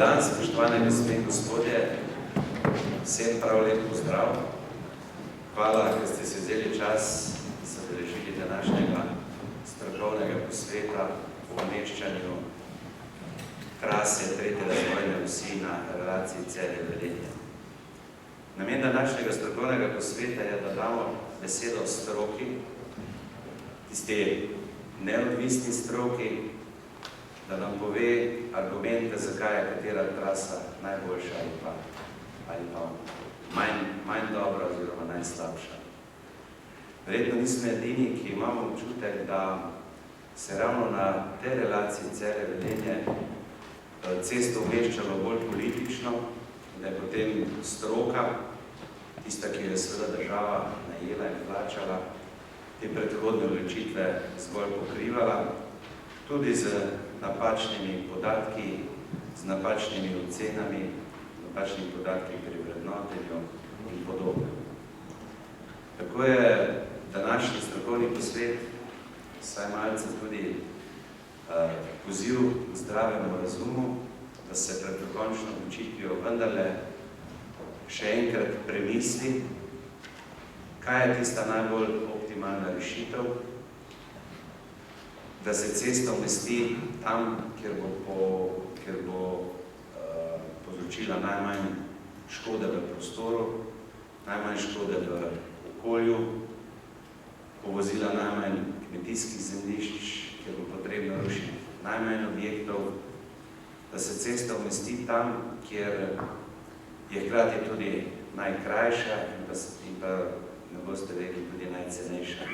dan, spoštovane gospe in gospodje, vsem prav lep pozdrav. Hvala, ker ste si vzeli čas, da se udeležili današnjega strokovnega posveta o umeščanju trase 3. razvojne osi na relaciji Celje-Velenje. Namen današnjega strokovnega posveta je, da damo besedo stroki, tisti neodvisni stroki, da nam pove argumente, zakaj je katera trasa najboljša ali pa manj dobra oziroma najslabša. Verjetno nismo edini, ki imamo občutek, da se ravno na tej relaciji Celje-Velenje cesto umeščalo bolj politično, da je potem stroka, tista, ki je seveda država najela in plačala, te predhodne odločitve zgolj pokrivala, tudi z napačnimi podatki, z napačnimi ocenami, napačnimi podatki pri vrednotenju in podobno. Tako je današnji strokovni posvet vsaj malce tudi poziv k zdravemu razumu, da se pred dokončno odločitvijo vendarle še enkrat premisli, kaj je tista najbolj optimalna rešitev, da se cesta umesti tam, kjer bo povzročila najmanj škode v prostoru, najmanj škode v okolju, povozila najmanj kmetijskih zemljišč, kjer bo potrebno rušiti najmanj objektov, da se cesta umesti tam, kjer je hkrati tudi najkrajša in pa ne boste rekli tudi najcenejša.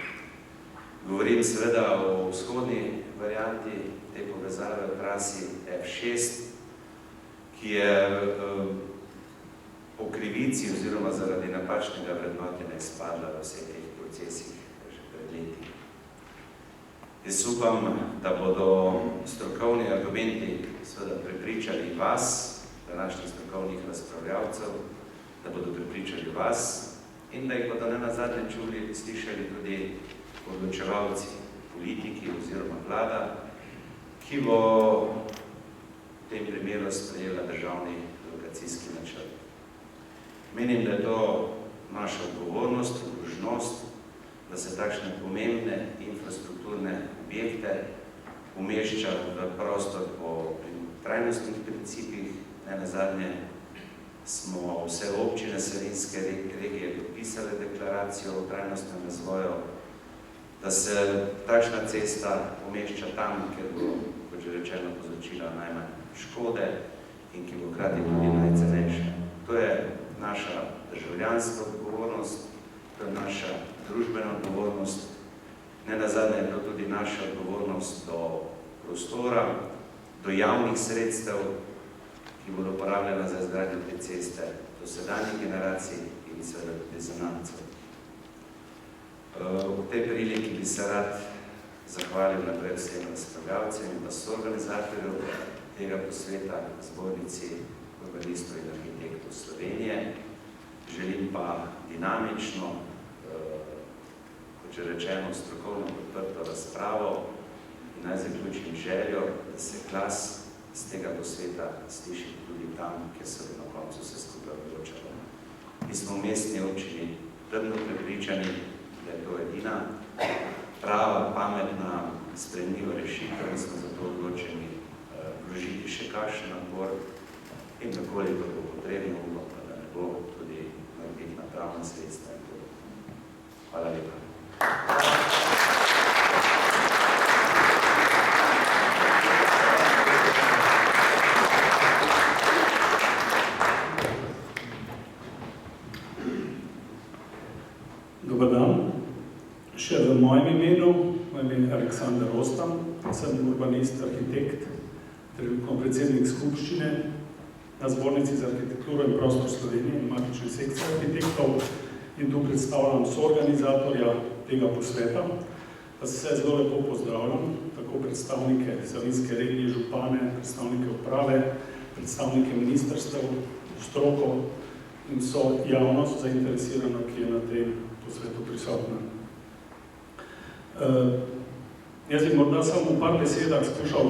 Govorim seveda o vzhodni varianti te povezave v trasi F6, ki je po krivici oziroma zaradi napačnega vrednotenja izpadla v vseh teh procesih že pred leti. Jaz upam, da bodo strokovni argumenti seveda prepričali vas, današnjih strokovnih razpravljavcev, da bodo prepričali vas in da jih bodo nenazadnje slišali tudi odločevalci, politiki oziroma vlada, ki bo v tem primeru sprejela državni lokacijski načrt. Menim, da je to naša odgovornost, dolžnost, da se takšne pomembne infrastrukturne objekte umešča v prostor po trajnostnih principih. Nenazadnje smo vse občine Savinjske regije podpisale deklaracijo o trajnostnem razvoju, da se takšna cesta umešča tam, kjer bo, kot že rečeno, povzročila najmanj škode in ki bo hkrati tudi najcenejša. To je naša državljanska odgovornost, to je naša družbena odgovornost, nenazadnje je to tudi naša odgovornost do prostora, do javnih sredstev, ki bodo uporabljena za izgradnjo te ceste, do sedanjih generacij in seveda tudi zanamcev. V tej priliki bi se rad zahvalil naprej vsem razpravljavcem in pa soorganizatorjev tega posveta Zbornici urbanistov in arhitektov Slovenije. Želim pa dinamično, kot že rečeno, strokovno podprto razpravo in naj zaključim željo, da se glas z tega posveta sliši tudi tam, kjer se bo na koncu vse skupaj odločalo. Mi smo v mestni občini trdno prepričani, da je to edina prava, pametna, sprejemljiva rešitev in smo zato odločeni vložiti še kakšen napor in koliko bo potrebno, upam pa, da ne bo tudi narediti napravna sredstva. Hvala lepa. Dobar dan. Še v mojem imenu, moj ime je Aleksandar Ostam, sem urbanist, arhitekt, trenutno predsednik skupščine na Zbornici za arhitekturo in prostor Slovenije in matične sekcije arhitektov in tu predstavljam soorganizatorja tega posveta. Pa se zelo lepo pozdravljam, tako predstavnike Savinjske regije, župane, predstavnike uprave, predstavnike ministrstev, stroko in so javnost zainteresirana, ki je na tem posvetu prisotna. Jaz bi morda samo v par besedah skušal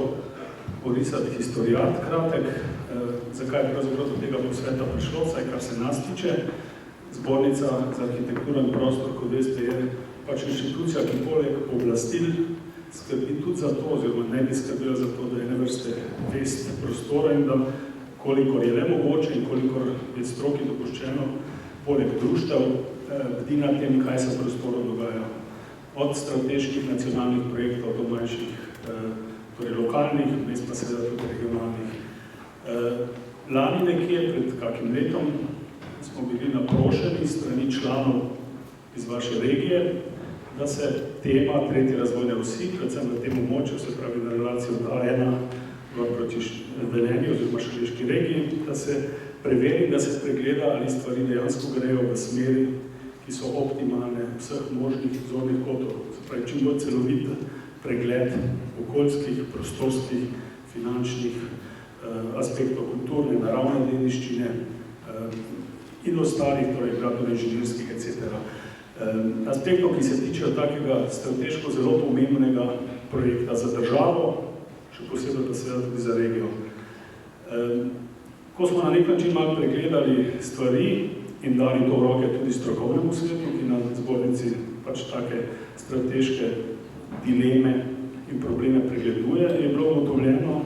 orisati historijat kratek. zakaj je pravzaprav do tega posveta prišlo, vsaj kar se nas tiče. Zbornica za arhitekturo in prostor, kot veste, je pač inštitucija, ki poleg oblastil skrbi tudi za to, oziroma ne bi skrbila za to, da je ene vrste vest prostora in da kolikor je le mogoče in kolikor je stroki dopuščeno, poleg društev bdi na tem, kaj se v prostoru dogaja. Od strateških nacionalnih projektov do manjših, torej lokalnih, mes pa seveda tudi regionalnih. Lani nekje pred kakim letom smo bili naprošeni strani članov iz vaše regije, da se tema tretje razvojne osi, predvsem v tem območju, se pravi na relaciji od A1 proti Velenju oziroma Šaleški regiji, da se preveri, da se spregleda, ali stvari dejansko grejo v smeri, ki so optimalne vseh možnih zornih kotov. Se pravi, čim bolj celovit pregled okoljskih, prostorskih, finančnih aspektov kulturne, naravne dediščine in ostalih, torej gradbeno-inženirskih, etc. Aspektov, ki se tičejo takega strateško zelo pomembnega projekta za državo, še posebej pa seveda tudi za regijo. Ko smo na nek način malo pregledali stvari in dali to v roke tudi strokovnemu svetu, ki na zbornici pač take strateške dileme in probleme pregleduje, je bilo ugotovljeno,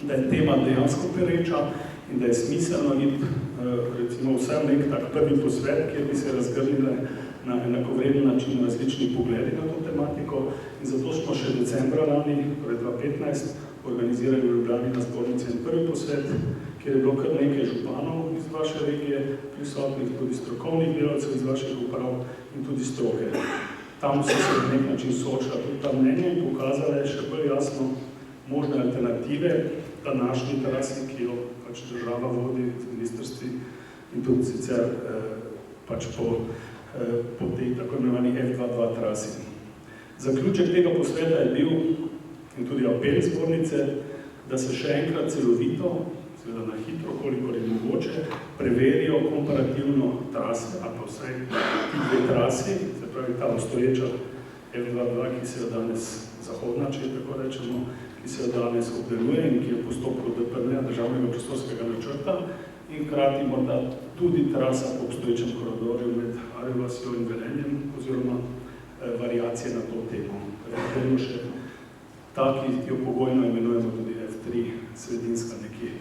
da je tema dejansko pereča in da je smiselno iti recimo vsem nek tak prvi posvet, kjer bi se razgrnile na enakovreden način različni pogledi na to tematiko in zato smo še decembra lani, torej 2015, organizirali v Ljubljani na zbornici en prvi posvet, kjer je bilo kar nekaj županov iz vaše regije, prisotnih tudi strokovnih delavcev iz vaših uprav in tudi stroke. Tam so se na nek način soočila tudi ta mnenja in pokazala je še bolj jasno možne alternative današnji trasi, ki jo pač država vodi z ministrstvi in tudi sicer pač po tej tako imenovani F22 trasi. Zaključek tega posveta je bil in tudi apel zbornice, da se še enkrat celovito, seveda na hitro, kolikor je mogoče, preverijo komparativno trase, ali pa vsaj ti dve trasi, se pravi ta obstoječa F22, ki se jo danes zahodna, če tako rečemo, ki se jo danes obdeluje in ki je v postopku DPN, državnega prostorskega načrta, in hkrati morda tudi trasa po obstoječem koridorju med Arjo vasjo in Velenjem, oziroma variacije na to temo. Vedno še ta, ki jo pogojno imenujemo tudi F3, sredinska nekje.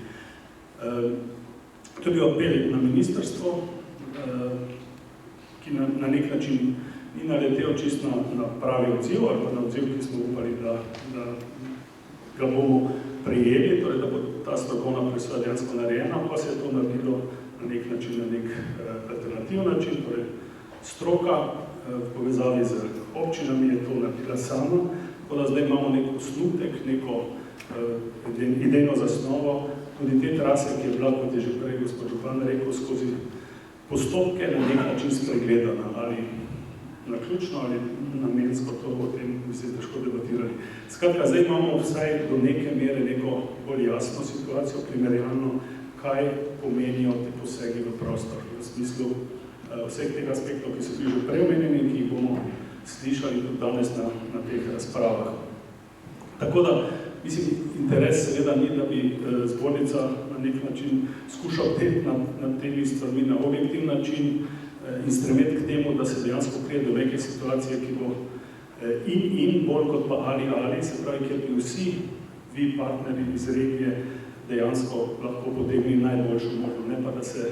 Tudi apel na ministrstvo, ki na nek način ni naletel čisto na pravi odziv, ali pa na odziv, ki smo upali, da ga bomo prejeli, torej da bo ta strokovna presoja dejansko narejena, pa se je to naredilo na nek način, na nek alternativni način, torej stroka v povezavi z občinami je to naredila sama, tako da zdaj imamo nek osnutek, neko idejno zasnovo, tudi te trase, ki je bila, kot je že prej gospod župan rekel, skozi postopke na nek način spregledana, ali naključno ali namensko, to o tem bi se težko debatirali. Skratka, zdaj imamo vsaj do neke mere neko bolj jasno situacijo, primerjalno, kaj pomenijo te posegi v prostor, v smislu vseh teh aspektov, ki so bili že preomenjeni in ki jih bomo slišali tudi danes na teh razpravah. Tako da, mislim, interes seveda ni, da bi zbornica na nek način skušal nad temi stvarmi na objektivni način in stremeti k temu, da se dejansko prije do neke situacije, ki bo in bolj kot pa ali, se pravi, kjer bi vsi vi partneri iz regije dejansko lahko potegnili najboljšo možno, ne pa da se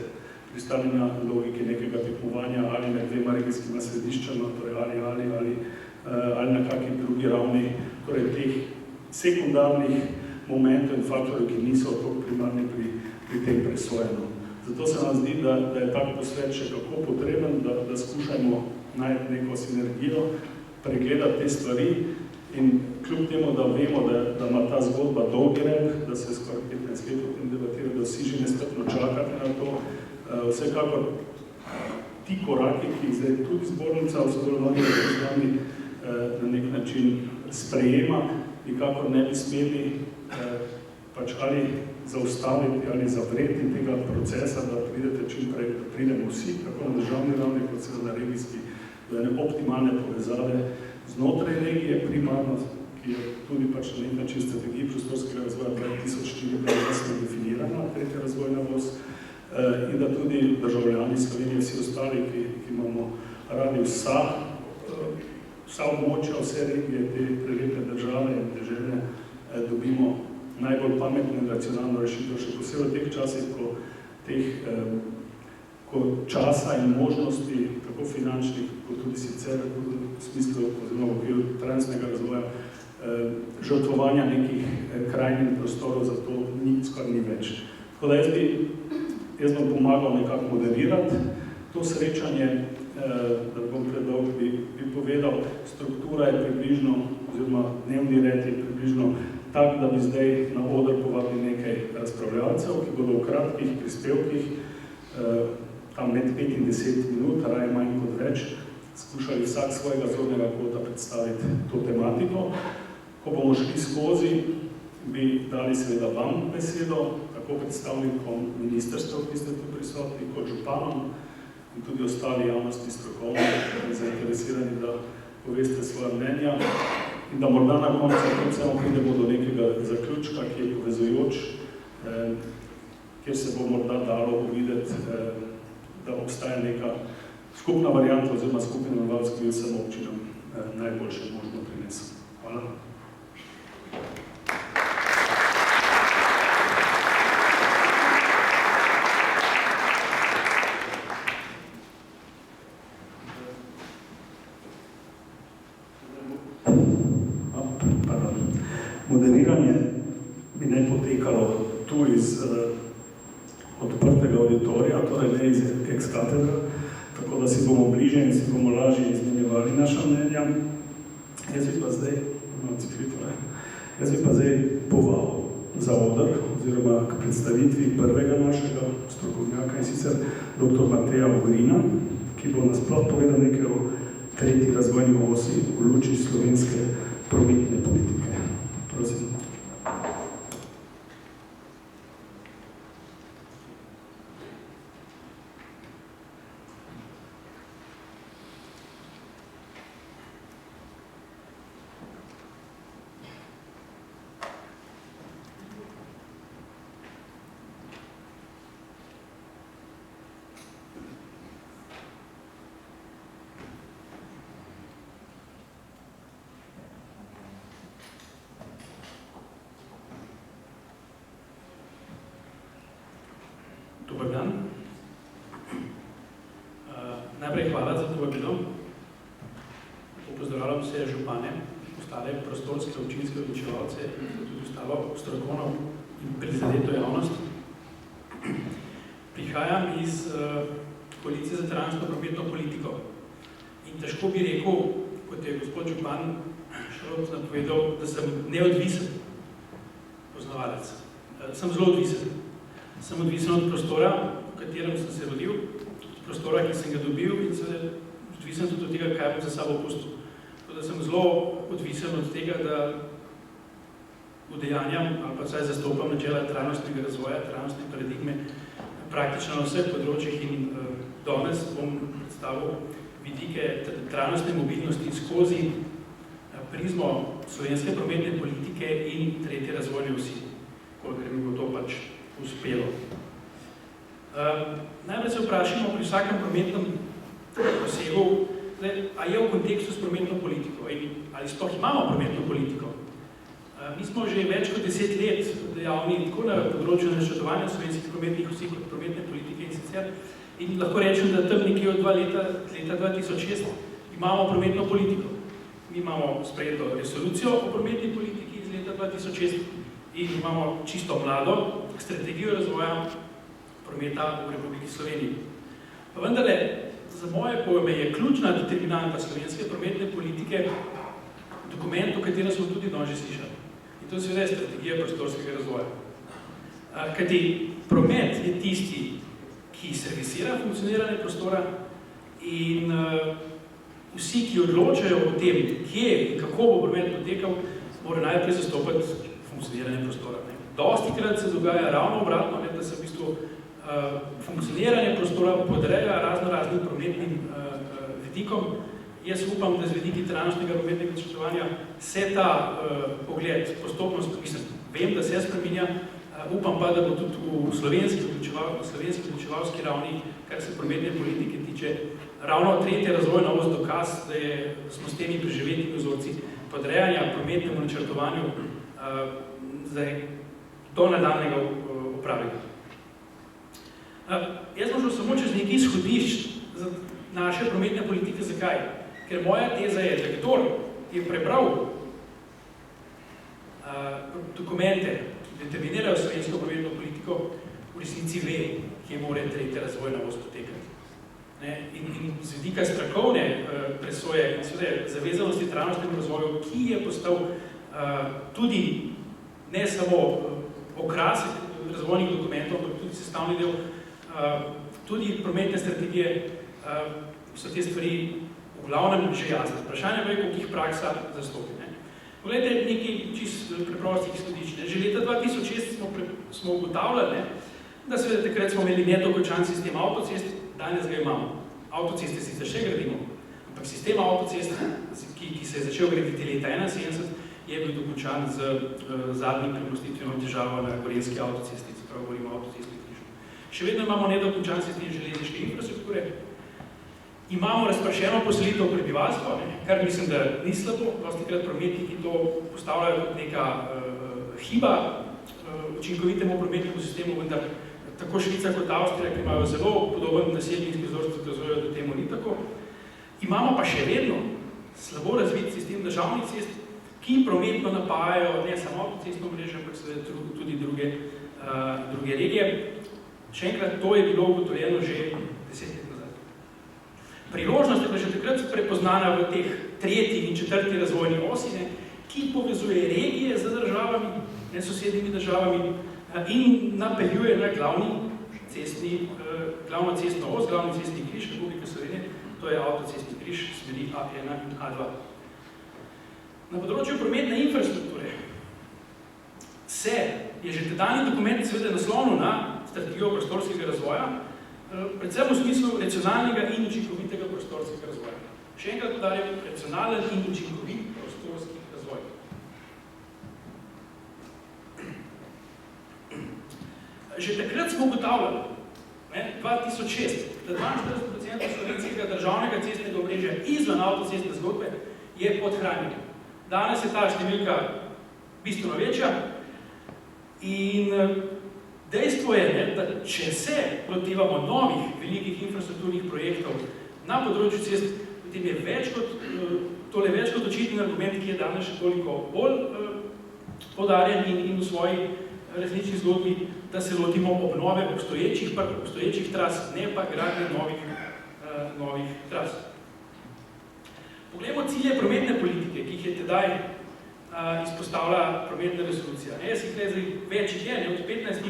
pristali na logike nekega tekmovanja ali med dvema regijskima središčama, torej ali na kakšni drugi ravni, torej teh sekundarnih momentov in faktorjev, ki niso toliko primarni pri tem presojeno. Zato se nam zdi, da je tak posvet še kako potreben, da skušajmo najti neko sinergijo, pregledati te stvari in kljub temu, da vemo, da ima ta zgodba dolgi rep, da se skoraj 15 let o tem debatira, da vsi že nestrpno čakate na to, vsekakor ti koraki, ki jih zdaj tudi zbornica v sodelovanju z nami na nek način sprejema, nikakor ne bi smeli pač ali zaustaviti ali zavreti tega procesa, da pridete čim prej, da pridemo vsi, tako na državni ravni, kot se na regijski, do ene optimalne povezave znotraj regije primarno, ki je tudi pač na nek način strategiji prostorskega razvoja 2004 definirana, tretja razvojna os, in da tudi državljani Slovenije, vsi ostali, ki imamo radi vsa območja, vse regije, te prelepe države in dežele, dobimo najbolj pametno in racionalno rešitev, še posebej v teh časih, ko časa in možnosti, tako finančnih, kot tudi sicer v smislu oziroma v okviru trajnostnega razvoja, žrtvovanja nekih krajnih prostorov, zato skoraj ni več. Tako da jaz bom pomagal nekako moderirati to srečanje, da bom predolg, bi povedal, struktura je približno, oziroma dnevni red je približno tak, da bi zdaj na oder povabili nekaj razpravljalcev, ki bodo v kratkih prispevkih, tam med 5 in 10 minut, raje manj kot več, skušali vsak svojega zornega kota predstaviti to tematiko. Ko bomo šli skozi, bi dali seveda vam besedo, tako predstavnikom ministrstev, ki ste tu prisotni, kot županom in tudi ostali javnosti strokovni, zainteresirani, da poveste svoje mnenja in da morda na koncu pridemo do nekega zaključka, ki je povezujoč, kjer se bo morda dalo uvideti, da obstaja neka skupna varianta oziroma skupni imenovalec, ki jo vsem občinam najboljše možno prinesel. Hvala. Moderiranje bi ne potekalo tu iz odprtega auditorija, torej ne iz ex-katedra, tako da si bomo bliže in si bomo lažje izmenjevali naša mnenja. Jaz bi pa zdaj povabil za oder, oziroma k predstavitvi prvega našega strokovnjaka, in sicer dr. Mateja Ogrina, ki bo nasploh povedal nekaj o tretji razvojni osi v luči slovenske prometne politike. Prosim. Dobar dan. Najprej hvala za povabilo. Pozdravljam vse župane, ostale prostorske občinske odločevalce in tudi ostalo strokovno in prizadeto javnost. Prihajam iz koalicije za trajnostno prometno politiko in težko bi rekel, kot je gospod župan Šrot napovedal, da sem neodvisen poznavalec. Sem zelo odvisen. Sem odvisen od prostora, v katerem sem se rodil, od prostora, ki sem ga dobil in sem odvisen tudi od tega, kaj bom za sabo pustil. Tako da sem zelo odvisen od tega, da udejanjam ali pa vsaj zastopam načela trajnostnega razvoja, trajnostne paradigme praktično na vseh področjih in danes bom predstavil vidike trajnostne mobilnosti skozi prizmo slovenske prometne politike in tretje razvojne osi, kolikor mi bo to pač uspelo. Najprej se vprašamo pri vsakem prometnem posegu, a je v kontekstu s prometno politiko in ali sploh imamo prometno politiko. Mi smo že več kot 10 let dejavni tako na področju načrtovanja slovenskih prometnih osi kot prometne politike in sicer in lahko rečem, da tam nekje od leta 2006 imamo prometno politiko. Mi imamo sprejeto resolucijo o prometni politiki iz leta 2006 in imamo čisto mlado strategijo razvoja prometa v Republiki Sloveniji. Pa vendarle, za moje pojme je ključna determinanta slovenske prometne politike dokument, o katerem smo tudi danes že slišali. In to je seveda strategija prostorskega razvoja. Kajti promet je tisti, ki servisira funkcioniranje prostora in vsi, ki odločajo o tem, kje in kako bo promet potekal, morajo najprej zastopati funkcioniranje prostora. Dostikrat se dogaja ravno obratno, da se v bistvu funkcioniranje prostora podreja raznoraznim prometnim vidikom Jaz upam, da z vidiki trajnostnega prometnega načrtovanja se ta pogled postopno, vem, da se spreminja, upam pa, da bo tudi v slovenski vključevalski ravni, kar se prometne politike tiče, ravno tretja razvojna os dokaz, da smo s temi preživetimi vzorci podrejanja prometnemu načrtovanju do nadaljnega upravljanja. Jaz bom šel samo čez nekaj izhodišč za naše prometne politike. Zakaj? Ker moja teza je, da kdor je prebral dokumente, ki determinirajo slovensko prometno politiko, v resnici ve, kje mora tretja razvojna os potekati. In z vidika strokovne presoje in seveda zavezanosti trajnostnemu razvoju, ki je postal tudi ne samo okrasek razvojnih dokumentov, ampak tudi sestavni del, tudi prometne strategije, so te stvari v glavnem že jasne. Vprašanje pa je, koliko jih praksa zastopi. Poglejte, nekaj čisto preprostih izhodišč. Že leta 2006 smo ugotavljali, da seveda takrat smo imeli nedokončan sistem avtocest, danes ga imamo. Avtoceste sicer še gradimo, ampak sistem avtocest, ki se je začel graditi leta 1971, je bil dokončan z zadnjim premostitveno težavo na Gorenjski avtocesti, se pravi govorimo o avtocesti križu. Še vedno imamo nedokončan sistem železniške infrastrukture, imamo razprašeno poselitev prebivalstva, kar mislim, da ni slabo, dostikrat prometniki to postavljajo kot neka hiba učinkovitemu prometnemu sistemu, vendar tako Švica kot Avstrija, ki imajo zelo podoben naselbinski vzorec, dokazujejo, da temu ni tako. Imamo pa še vedno slabo razvit sistem državnih cest, ki prometno napajajo ne samo avtocestno mrežo, ampak seveda tudi druge regije. Še enkrat, to je bilo ugotovljeno že 10 let nazaj. Priložnost je pa že takrat prepoznana v teh tretji in četrti razvojni osi, ki povezuje regije z državami, ne sosednjimi državami, in napeljuje na glavno cestno os, glavni cestni križ Republike Slovenije, to je avtocestni križ smeri A1 in A2. Na področju prometne infrastrukture je že tedanji dokument seveda naslonil na strategijo prostorskega razvoja, predvsem v smislu racionalnega in učinkovitega prostorskega razvoja. Še enkrat poudarjam, racionalen in učinkovit prostorski razvoj. Že takrat smo ugotavljali, 2006, da 42% slovenskega državnega cestnega omrežja izven avtocestne zgodbe je podhranjeno. Danes je ta številka bistveno večja in dejstvo je, da če se lotevamo novih velikih infrastrukturnih projektov na področju cest, potem je več kot očitni argument, ki je danes še toliko bolj poudarjen in v svoji resnični zgodbi, da se lotimo obnove obstoječih tras, ne pa gradnje novih tras. Poglejmo cilje prometne politike, ki jih je tedaj izpostavila prometna resolucija. Jaz jih zdaj več je, od 15.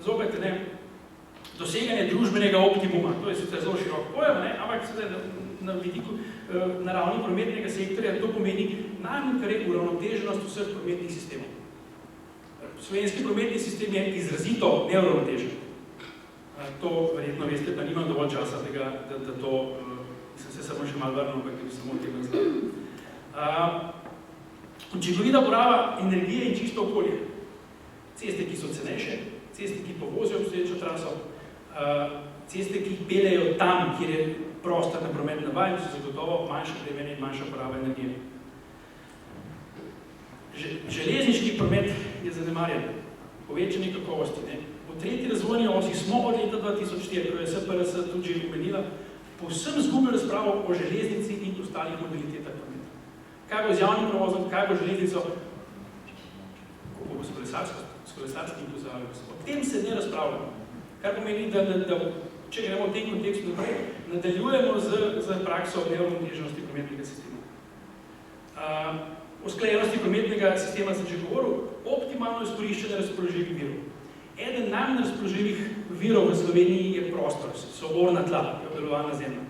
Zopet, doseganje družbenega optimuma, to je sicer zelo širok pojem, ampak na ravni prometnega sektorja to pomeni najmanj uravnoteženost vseh prometnih sistemov. Slovenski prometni sistem je izrazito neuravnotežen. To verjetno veste, pa nimam dovolj časa, da to, sem se samo še malo vrnil, ampak samo o tem razgledal. Učinkovita poraba energije in čisto okolje. Ceste, ki so cenejše, ceste, ki povozijo obstoječo traso, ceste, ki peljejo tam, kjer je prostor na prometna vaj, so zagotovo manjše bremenje in manjša poraba energije. Železniški promet je zanemarjen, povečanje kakovosti. V tretji razvojni osi smo od leta 2004, ko je SPRS tudi že omenila, povsem izgubili razpravo o železnici in ostalih modalitetah prometa. Kaj bo z javnim prevozom, kaj bo železnico, kako bo s kolesarskim pozavom. O tem se ne razpravljamo. Kar pomeni, da če gremo v tem kontekstu naprej, nadaljujemo z prakso neuravnoteženosti prometnega sistema. Usklajenosti prometnega sistema sem že govoril, optimalno izkoriščanje razpoložljivih virov. Eden najmanj razpoložljivih virov v Sloveniji je prostor, so orna tla, obdelovalna zemlja.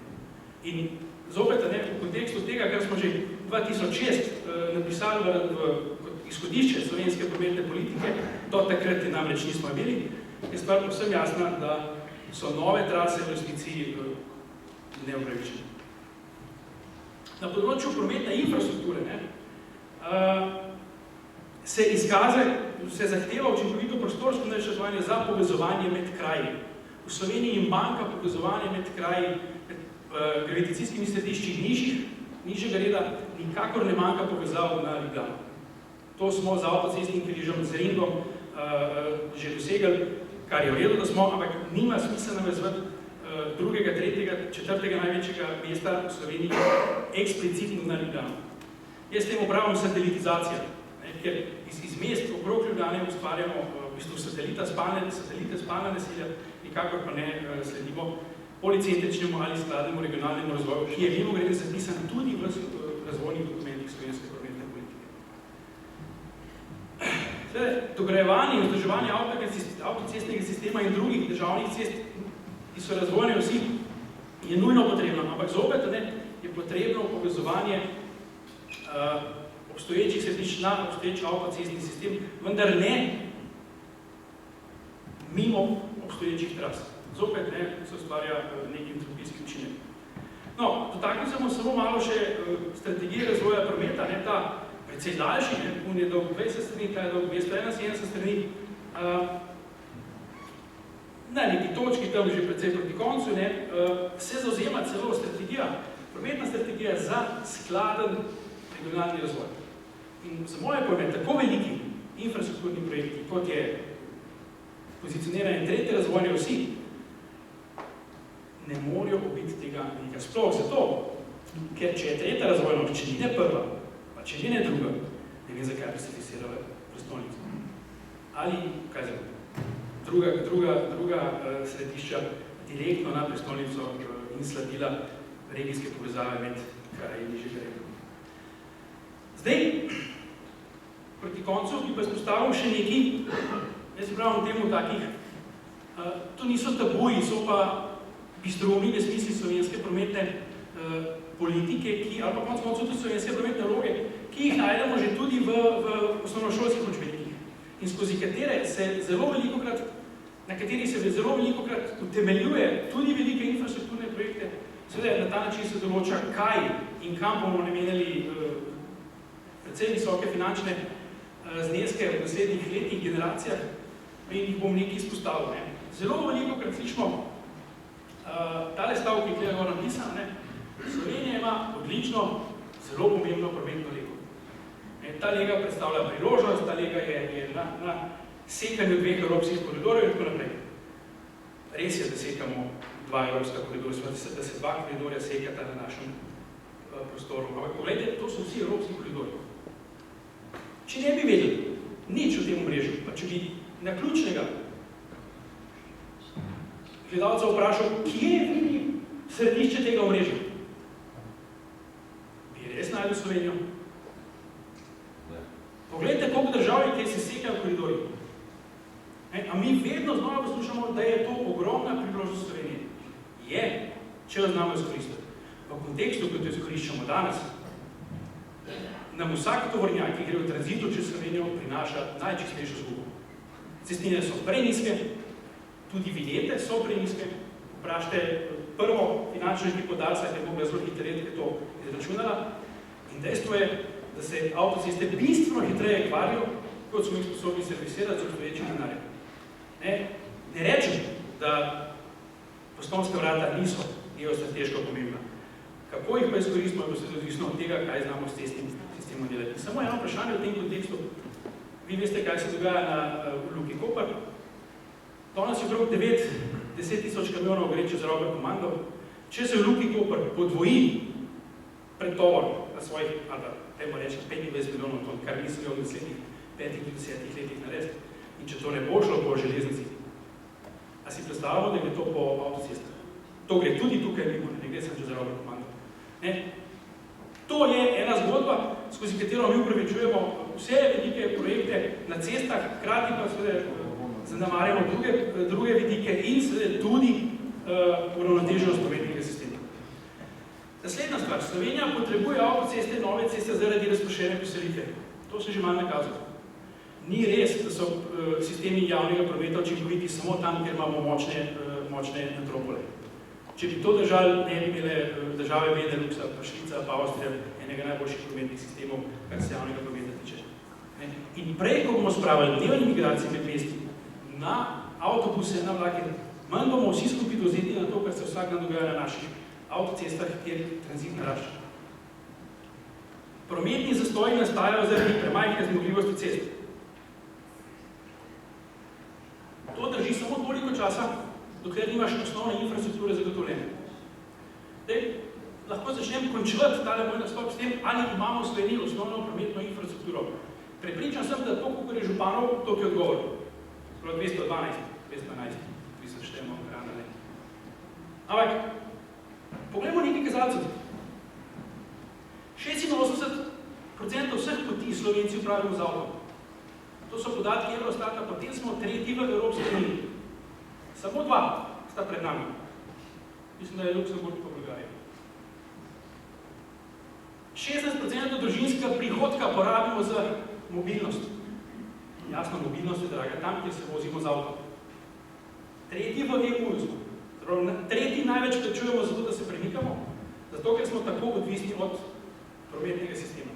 In zopet, v kontekstu tega, kar smo že 2006 napisali v izhodišče slovenske prometne politike, do takrat namreč nismo imeli, je stvar povsem jasna, da so nove trase v resnici neupravičene. Na področju prometne infrastrukture se zahteva učinkovito prostorsko načrtovanje za povezovanje med kraji. V Sloveniji jim manjka povezovanje med kraji, med gravitacijskimi središči nižjega reda, nikakor ne manjka povezav na Ljubljano. To smo z avtocestnim križem, z ringom že dosegli, kar je v redu, da smo, ampak nima smisla navezvati drugega, tretjega, četrtega največjega mesta v Sloveniji eksplicitno na Ljubljano. Jaz temu pravim satelitizacija, ker iz mest okrog Ljubljane ustvarjamo v bistvu satelite spalna naselja, nikakor pa ne sledimo policentričnemu ali skladnemu regionalnemu razvoju, ki je mimogrede zapisan tudi v razvojnih dokumentih slovenske prometne politike. Dograjevanje in vzdrževanje avtocestnega sistema in drugih državnih cest, ki so razvojne vsi, je nujno potrebno, ampak zopet je potrebno povezovanje obstoječih središč na obstoječ avtocestni sistem, vendar ne mimo obstoječih tras. Zopet se ustvarja neki entropijski učinek. No, dotaknil sem samo malo še strategije razvoja prometa, ta precej daljši, on je dolg 20 strani, ta je dolg 271 strani. Na neki točki, tam že precej proti koncu, se zauzema celo prometna strategija za skladen regionalni razvoj. In za moje pojme, tako veliki infrastrukturni projekti, kot je pozicioniranje tretje razvojne vsi, ne morajo biti tega nekaj. Sploh zato, ker če je tretja razvojna, če ni ne prva, pa če ni ne druga, ne vem, zakaj bi se fisirala prestolnica. Ali, kaj zdaj, druga središča direktno na prestolnico in sladila regijske povezave med kraji in nižjega reda. Zdaj, proti koncu bi pa izpostavil še nekaj, jaz pravim temu takih, to niso tabuji, so pa bistroumni nesmisli slovenske prometne politike, ali pa konec koncev tudi slovenske prometne naloge, ki jih najdemo že tudi v osnovnošolskih učbenikih in skozi katere se zelo velikokrat, na katerih se zelo velikokrat utemeljuje tudi velike infrastrukturne projekte, seveda na ta način se določa, kaj in kam bomo namenjali predvsem visoke finančne zneske v naslednjih letih, generacijah, in jih bom nekaj izpostavil. Zelo velikokrat slišimo tale stavki, ki je gor napisan, Slovenija ima odlično, zelo pomembno prometno lego. Ta lega predstavlja priložnost, ta lega je na sekanju 2 evropskih koridorjev in tako naprej. Res je, da sekamo 2 evropska koridorja, da se 2 koridorja sekata na našem prostoru. Ampak pogledajte, to so vsi evropski koridorji. Če ne bi vedeli nič o tem omrežju, pa če bi na ključnega gledalca vprašal, kje vidi središče tega omrežja, bi res najdel Slovenijo? Poglejte, koliko držav je, kjer se sekajo koridorji. A mi vedno znova poslušamo, da je to ogromna priložnost Slovenije. Je, če jo znamo izkoristiti. V kontekstu, kot jo izkoriščamo danes, nam vsak tovornjak, ki gre v tranzitu čez Slovenijo, prinaša najčistejšo zgubo. Cestnine so prenizke, tudi vinjete so prenizke. Vprašajte prvo finančno gospodarstvo, ki je mogla zelo hitreje to izračunala. In dejstvo je, da se avtoceste bistveno hitreje kvarijo, kot smo jih sposobni servisirati z obstoječim denarjem. Ne rečem, da poslovska vrata niso geostrateško pomembna. Kako jih pa izkoristimo, je posebno odvisno od tega, kaj znamo s cestnim sistemom delati. Samo eno vprašanje v tem kontekstu. Vi veste, kaj se dogaja v Luki Koper. Danes je okrog 9-10 tisoč kamionov gre čez Robert Komando. Če se v Luki Koper podvoji pretovor na svojih, ali da temo reči 25 milijonov ton, kar mislijo v naslednjih 5-10 letih narediti, in če to ne bo šlo po železnici, a si predstavljamo, da gre to po avtocestah? To gre tudi tukaj mimo, ne gre sem čez Robert Komando. To je ena zgodba, skozi katero mi upravičujemo vse velike projekte na cestah, hkrati pa zanemarjamo druge vidike in tudi uravnoteženost prometnega sistema. Naslednja stvar. Slovenija potrebuje avtoceste, nove ceste zaradi razpršene poselitve. To se že malo nakazalo. Ni res, da so sistemi javnega prometa učinkoviti samo tam, kjer imamo močne metropole. Če bi to držali, ne bi imele države Beneluxa, pa Švica, pa Avstrija, enega najboljših prometnih sistemov, kar se javnega prometa tiče. In prej, ko bomo spravili dnevne migracije med mesti na avtobuse, na vlake, manj bomo vsi skupaj dozeti na to, kar se vsak dan dogaja na naših avtocestah, kjer tranzit narašča. Prometni zastoji nastajajo zaradi premajhne zmogljivosti cest. To drži samo toliko časa, dokler nimaš osnovne infrastrukture zagotovljene. Lahko začnem končevati tale moj nastop s tem, ali imamo v Sloveniji osnovno prometno infrastrukturo. Prepričan sem, da to, kako je županov, to je odgovor. 212, 211, vi se štemo rano ne. Ampak, poglejmo nekaj kazalcev. 86% vseh poti Slovenci upravimo z avtom. To so podatki Eurostata, potem smo tretji v Evropski uniji. Samo 2 sta pred nami. Mislim, da je Luksemburg pa Bolgarija. 16% družinskega prihodka porabimo za mobilnost. Jasno, mobilnost je draga tam, kjer se vozimo z avtom. Tretji v EU smo. Tretji največ plačujemo zato, da se premikamo, zato, ker smo tako odvisni od prometnega sistema.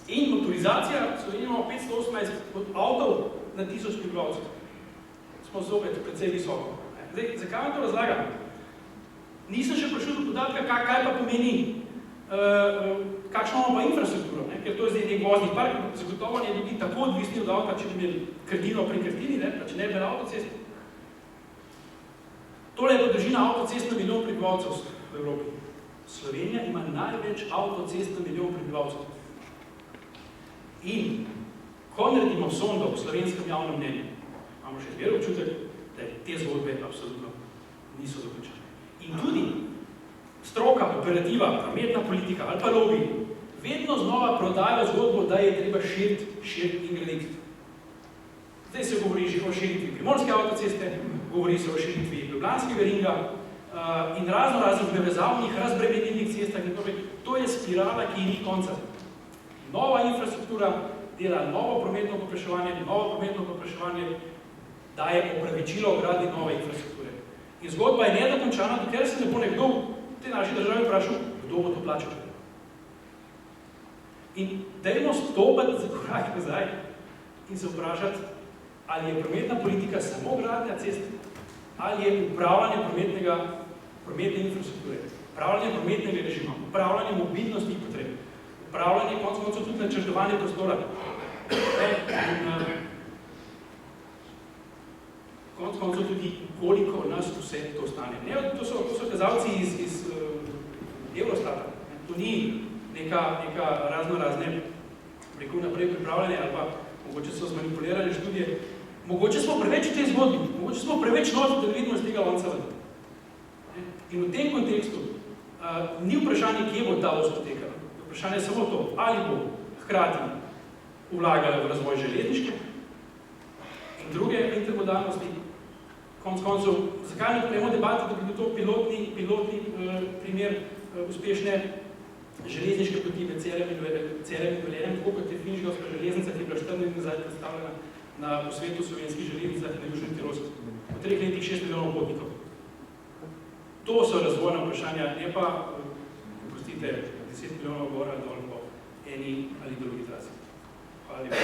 In motorizacija, Slovenija imamo 518 avtov na 1000 prebivalcev. Smo zopet precej visoko. Zdaj, zakaj vam to razlagam? Nisem še prišel do podatka, kaj pa pomeni, kakšno imamo pa infrastrukturo, ker to je zdaj nek vozni park, zagotovo ne ljudi tako odvisni od avta, če bi imeli krtino pri krtini, pa če ne bi imeli avtocest. Tole je podržina avtocest na milijon prebivalcev v Evropi. Slovenija ima največ avtocest na milijon prebivalcev. In ko naredimo sondo v slovenskem javnem mnenju, imamo še zmeraj občutek, da te zgodbe absolutno niso dokončane. In tudi stroka, operativa, prometna politika ali pa lobby vedno znova prodajo zgodbo, da je treba širiti in graditi. Zdaj se govori že o širitvi Primorske avtoceste, govori se o širitvi Ljubljanskega ringa in raznih nevezavnih, razbremenjenih cestah in torej. To je spirala, ki ni konca. Nova infrastruktura dela novo prometno povpraševanje daje opravičilo o gradnji nove infrastrukture. In zgodba je nedokončana, dokler se ne bo nekdo v tej naši državi vprašal, kdo bo to plačal. In dajmo stopiti za korak nazaj in se vprašati, ali je prometna politika samo gradnja cest, ali je upravljanje prometne infrastrukture, upravljanje prometnega režima, upravljanje mobilnostnih potreb, upravljanje konec tudi načrtovanje prostora. Konec tudi, koliko nas vse to stane. To so kazalci iz Eurostata. To ni neka razne preko naprej pripravljene ali pa mogoče so zmanipulirali študije. Mogoče smo preveč v tej zgodbi, mogoče smo preveč noti, da ne vidimo iz tega lonca ven. In v tem kontekstu ni vprašanje, kje bo ta os potekala. Vprašanje je samo to, ali bo hkrati vlagala v razvoj železniške in druge intermodalnosti. Konec koncev, zakaj ne odpremo debate, da bi bil to pilotni primer uspešne železniške poti med Celjem in Velenjem, tako kot je Finžgovska železnica, ki je bila 4 let nazaj predstavljena na posvetu slovenskih železnicah na Južnem Tirolsku. V 3 letih 6 milijonov potnikov. To so razvojna vprašanja, ne pa, oprostite, 10 milijonov gora dol po eni ali drugi trasi. Hvala lepa.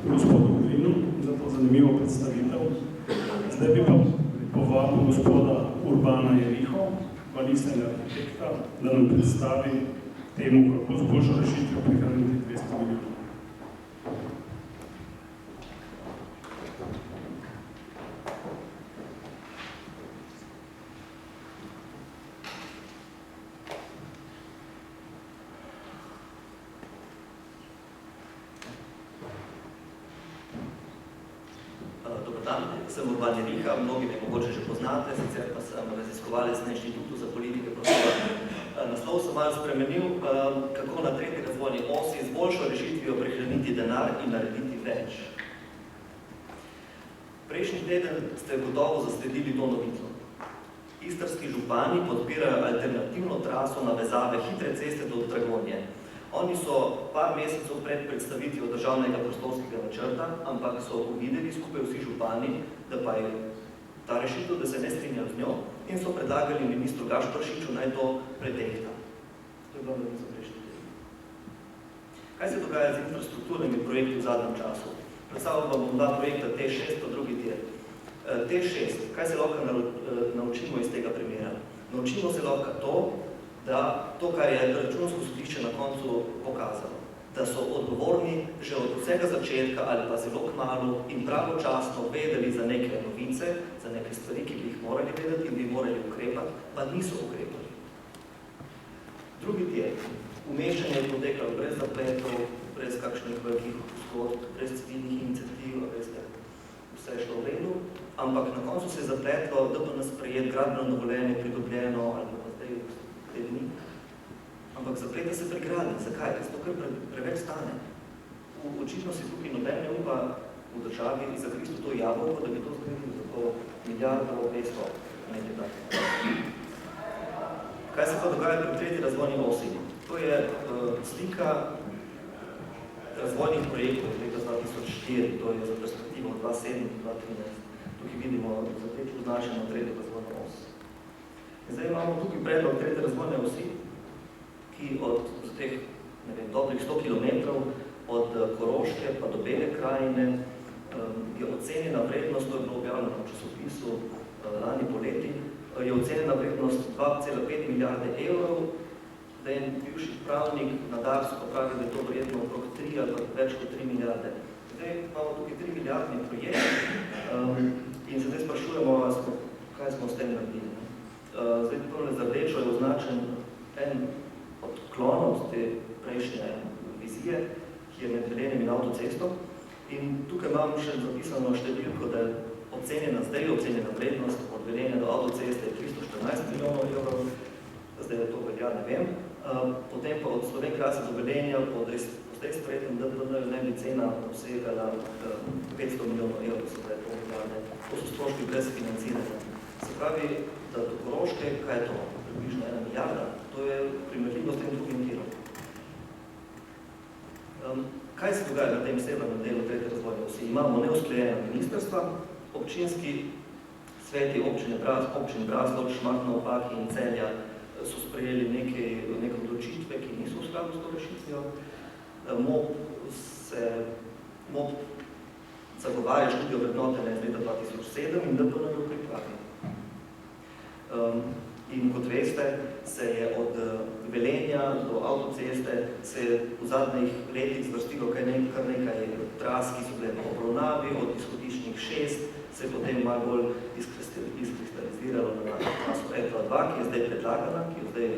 Gospodu Grinu za to zanimivo predstavitev. Zdaj bi pa povabil gospoda Urbana Jeriho, urbanistnega arhitekta, da nam predstavi temu, kako z boljšo rešitvijo prihraniti 200 milijonov. Sem Urban Jeriha, mnogi me mogoče že poznate, sicer pa sem raziskovalec na Inštitutu za politike prostora. Naslov sem malo spremenil, kako na tretji razvojni osi z boljšo rešitvijo prihraniti denar in narediti več. Prejšnji teden ste gotovo zasledili to novico. Istrski župani podpirajo alternativno traso navezave hitre ceste do Dragonje. Oni so par mesecev pred predstavitvijo državnega prostorskega načrta, ampak so uvideli skupaj vsi župani, da pa je ta rešitev, da se ne strinjajo z njo, in so predlagali ministru Gašperšiču, naj to pretehta. To je bilo za prejšnji teden. Kaj se dogaja z infrastrukturnimi projekti v zadnjem času? Predstavljam bom dva projekta T6 pa drugi tir. T6, kaj se lahko naučimo iz tega primera? Naučimo se lahko to, da to, kar je Računsko sodišče na koncu pokazalo, da so odgovorni že od vsega začetka ali pa zelo kmalu in pravočasno vedeli za neke novice, za neke stvari, ki bi jih morali vedeti in bi morali ukrepati, pa niso ukrepali. Drugi tir, umeščanje je potekalo brez zapletov, brez kakšnih velikih zgodb, brez civilnih iniciativ, vse je šlo v redu, ampak na koncu se je zapletlo, da bo nas sprejet gradbeno dovoljenje pridobljeno ali pa zdaj te dni. Ampak zapleta se pri gradnji. Zakaj? Ker se to kar preveč stane. Očitno si tukaj noben ne upa v državi zagristi to jabolko, da bi to zgradili za to milijardo, 200, nekaj tako. Kaj se pa dogaja pri tretji razvojni osi? To je slika razvojnih projektov leta 2004, to je za perspektivo 2007-2013. Tukaj vidimo zapeč označeno tretjo razvojno os. In zdaj imamo tukaj predlog tretje razvojne osi, ki od teh, ne vem, dobrih 100 km od Koroške pa do Bele krajine je ocenjena vrednost, to je bilo objavljeno v časopisu lani poleti, je ocenjena vrednost 2,5 milijarde evrov, da je bivši pravnik na Darsu pravi, da je to verjetno okrog 3 ali več kot 3 milijarde. Zdaj imamo tukaj 3 milijardni projekt in se zdaj sprašujemo, kaj smo s tem naredili. Zdaj prvo za rdečo je označen en odklon od te prejšnje vizije, ki je med Velenjem in avtocesto. In tukaj imam še zapisano številko, da je ocenjena vrednost od Velenja do avtoceste je 314 milijonov evrov, zdaj je to velja, ne vem. Potem pa od Slovenj Krasa do Velenja po zdaj sprejetnem DPN ne bi cena dosegala 500 milijonov evrov, se da je to veljane. To so stroški brez financiranja. Se pravi, da do Koroške, kaj je to? Približno 1 milijarda. To je primerljivo s tem drugim tirom. Kaj se dogaja na tem severnem delu tretje razvojne osi? Imamo neusklajena ministrstva, občinski sveti občin Braslovč, Šmartno ob Paki in Celja so sprejeli neke odločitve, ki niso v skladu s to rešitvijo. MOP zagovarja študijo vrednotenja iz leta 2007 in DPN je v pripravi. In kot veste, se je od Velenja do avtoceste v zadnjih letih zvrstilo kar nekaj tras, ki so bile v obravnavi, od izhodiščnih 6, se je potem malo bolj izkristaliziralo na traso F22, ki je zdaj predlagana, ki jo zdaj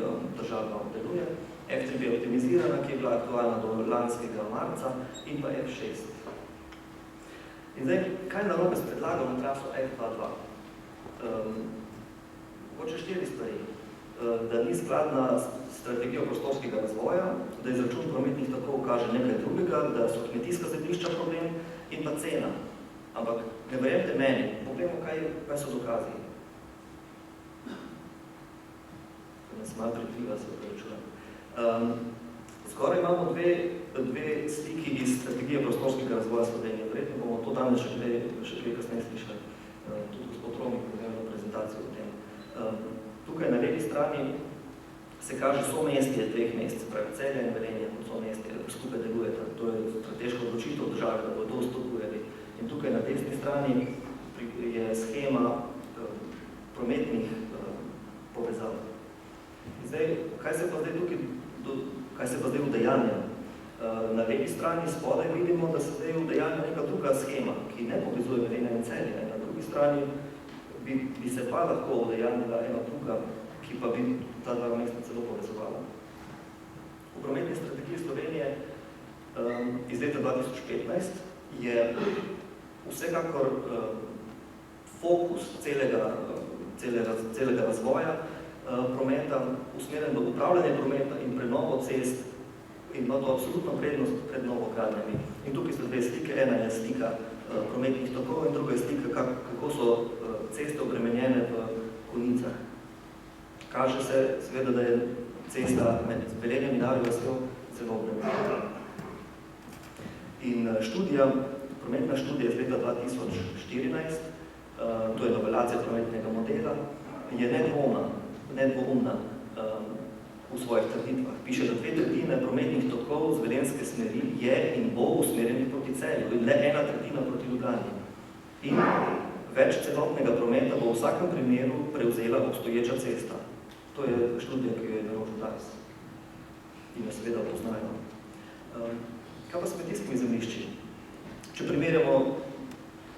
država obdeluje, F3 je optimizirana, ki je bila aktualna do lanskega marca, in pa F6. In zdaj, kaj narobe s predlagano traso F22? Hoče 4 stvari. Da ni skladna strategijo prostorskega razvoja, da izračun prometnih tokov kaže nekaj drugega, da so kmetijska zemljišča problem in pa cena. Ampak ne verjemte meni, poglejmo, kaj so dokazi. Ko nas malo pripliva, se opravičujem. Skoraj imamo dve sliki iz strategije prostorskega razvoja Slovenije. Verjetno bomo to danes še kaj kasneje slišali. Tudi gospod Romik bo imel prezentacijo o tem. Tukaj na levi strani se kaže somestje dveh mest, se pravi Celja in Velenje, kot somestje, skupaj delujeta. To je strateško odločitev države, da bodo to ustopujali. In tukaj na desni strani je schema prometnih povezav. Zdaj, kaj se pa zdaj udejanja? Na levi strani spodaj vidimo, da se zdaj udejanja neka druga schema, ki ne povezuje Velenja in Celja. Na drugi strani bi se pa lahko udejanila ena druga, ki pa bi ta dva mesta celo povezovala. V prometni strategiji Slovenije iz leta 2015 je vsekakor fokus celega razvoja prometa usmerjen do upravljanja prometa in prenovo cest in ima to absolutno prednost pred novogradnjami. In tukaj so dve slike, ena je slika prometnih tokov in druga je slika, kako so ceste obremenjene v konicah. kaže se, seveda, da je cesta med Velenjem in Arjo Vasjo zelo obremenjena. In prometna študija iz leta 2014, to je novelacija prometnega modela, je nedvoumna v svojih trditvah. Piše, da 2/3 prometnih tokov z velenjske smeri je in bo usmerjenih proti Celju in le 1/3 proti Ljubljani. In več celotnega prometa bo v vsakem primeru prevzela obstoječa cesta. To je študija, ki jo je naložil Dajs. In jo seveda poznajo. Kaj pa s kmetijskimi zemljišči? Če primerjamo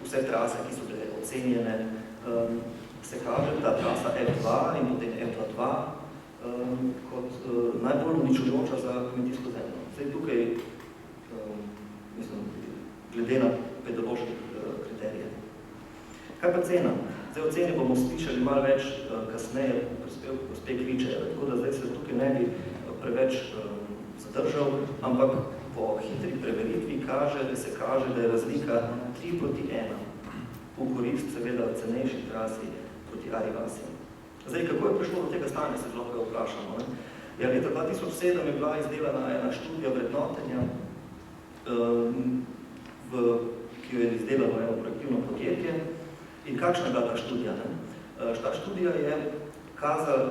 vse trase, ki so bile ocenjene, se kaže, da trasa F2 in potem F2 kot najbolj uničujoča za kmetijsko zemljo. Zdaj tukaj, mislim, glede na pedološke kriterije. Kaj pa cena? Zdaj o ceni bomo slišali malo več kasneje v prispevku gospe Kričeve, tako da zdaj se tukaj ne bi preveč zadržal, ampak po hitri preveritvi se kaže, da je razlika 3:1 v korist seveda cenejši trasi proti Arji Vasi. Zdaj, kako je prišlo do tega stanja, se lahko vprašamo. Ja, leta 2007 je bila izdelana ena študija vrednotenja, ki jo je izdelalo eno projektivno podjetje. In kakšna je bila ta študija? Ta študija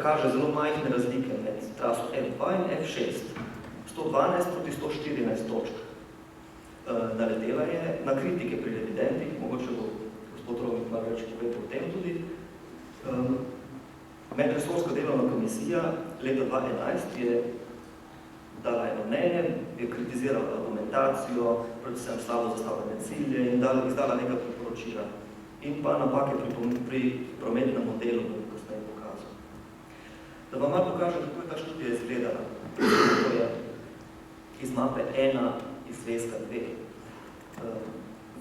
kaže zelo majhne razlike med traso F2 in F6. 112 proti 114 točk. Naletela je na kritike pri revidentih, mogoče bo gospod Rovnik malo več povedal o tem tudi. Medresorska delovna komisija leta 2011 je dala eno mnenje, je kritizirala argumentacijo, predvsem slabo zastavljene cilje in izdala nekaj priporočila. In pa napake pri prometnem modelu, da bi kasneje pokazal. Da vam malo pokažem, kako je ta študija izgledala. To je iz mape 1 iz zvezka 2.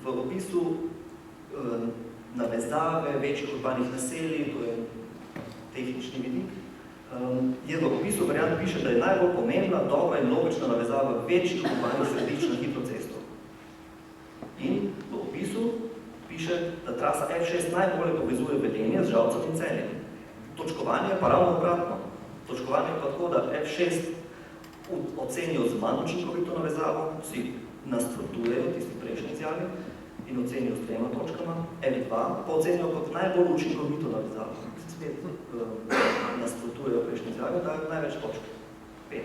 V opisu navezave večjih urbanih naselij, to je tehnični vidik, je v opisu variant piše, da je najbolj pomembna, dobra in logična navezava večjih urbanih središč na hitro cesto. In v opisu piše, da trasa F6 najbolje povezuje Velenje z Žalcem in Celjem. Točkovanje je pa ravno obratno. Točkovanje je pa tako, da F6 ocenijo z manj učinkovito navezavo, vsi nasprotujejo tisti prejšnji izjavi in ocenijo s 2 točkama, F2 pa ocenijo kot najbolj učinkovito navezavo. Se spet nasprotujejo prejšnji izjavi, dajo največ točk, 5.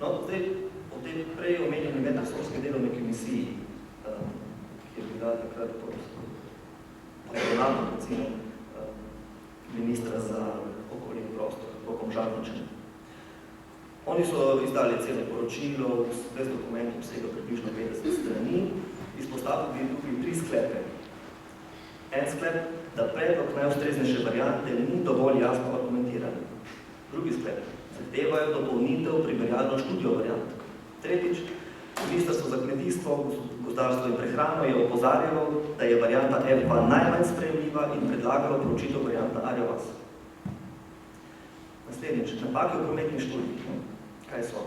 No, zdaj, o tej prej omenjeni medresorski delovni komisiji, ki je bila takrat pod regionalno recimo ministra za okolje in prostor, Rokom Žarničem. Oni so izdali celo poročilo, brez dokumentov vsega približno 50 strani, izpostavili tudi 3 sklepe. En sklep, da predlog najustreznejše variante ni dovolj jasno argumentiran. Drugi sklep, zahtevajo dopolnitev primerjalno študijo variant. Tretjič, Ministrstvo za kmetijstvo, gozdarstvo in prehrano je opozarjalo, da je varianta F2 najmanj sprejemljiva in predlagalo proučitev varianta Arjo Vas. Naslednjič, napake v prometni študiji. Kaj so?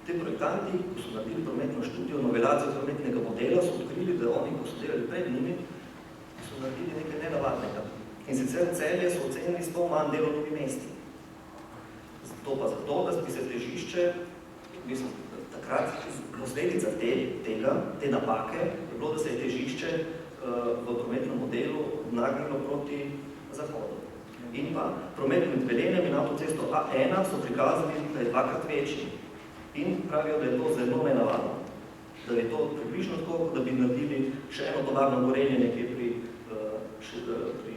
Te projektanti, ko so naredili prometno študijo, novelacijo prometnega modela, so odkrili, da oni, ko so delali pred njimi, so naredili nekaj nenavadnega. In sicer Celje so ocenili 100 manj delovnimi mesti. To pa zato, da bi se težišče, mislim, takrat posledica te napake je bilo, da se je težišče v prometnem modelu nagnilo proti zahodu. In pa promet med Velenjem in avtocesto A1 so prikazali, da je 2-krat večji. In pravijo, da je to zelo nenavadno. Da je to približno tako, da bi naredili še eno tovarno gorenje nekje pri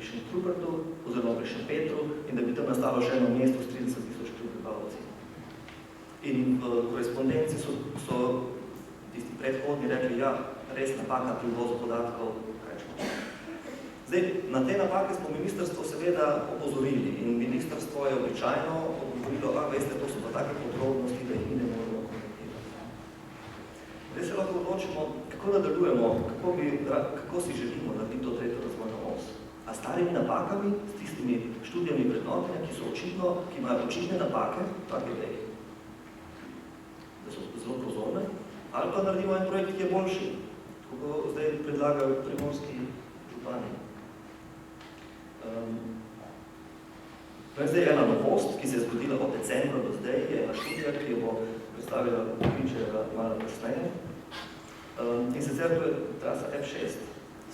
Šentrupertu oziroma pri Šempetru in da bi tam nastalo še eno mesto s 30.000 prebivalci. In v korespondenci so tisti predhodni rekli, ja, res napaka pri uvozu podatkov, rečemo. Zdaj, na te napake smo ministrstvo seveda opozorili in ministrstvo je običajno opozorilo, veste, to so pa take podrobnosti, da jih mi ne moramo komentirati. Zdaj se lahko odločimo, kako nadaljujemo, kako si želimo narediti to tretjo razvojno os. A s starimi napakami, s tistimi študijami vrednotenja, ki imajo očitne napake, take da so zelo prozorne, ali pa naredimo en projekt, ki je boljši, kako zdaj predlagajo primorski župani. Zdaj ena novost, ki se je zgodila od decembra do zdaj, je ena študija, ki jo bo predstavila Kričeva malo kasneje. In sicer to je trasa F6,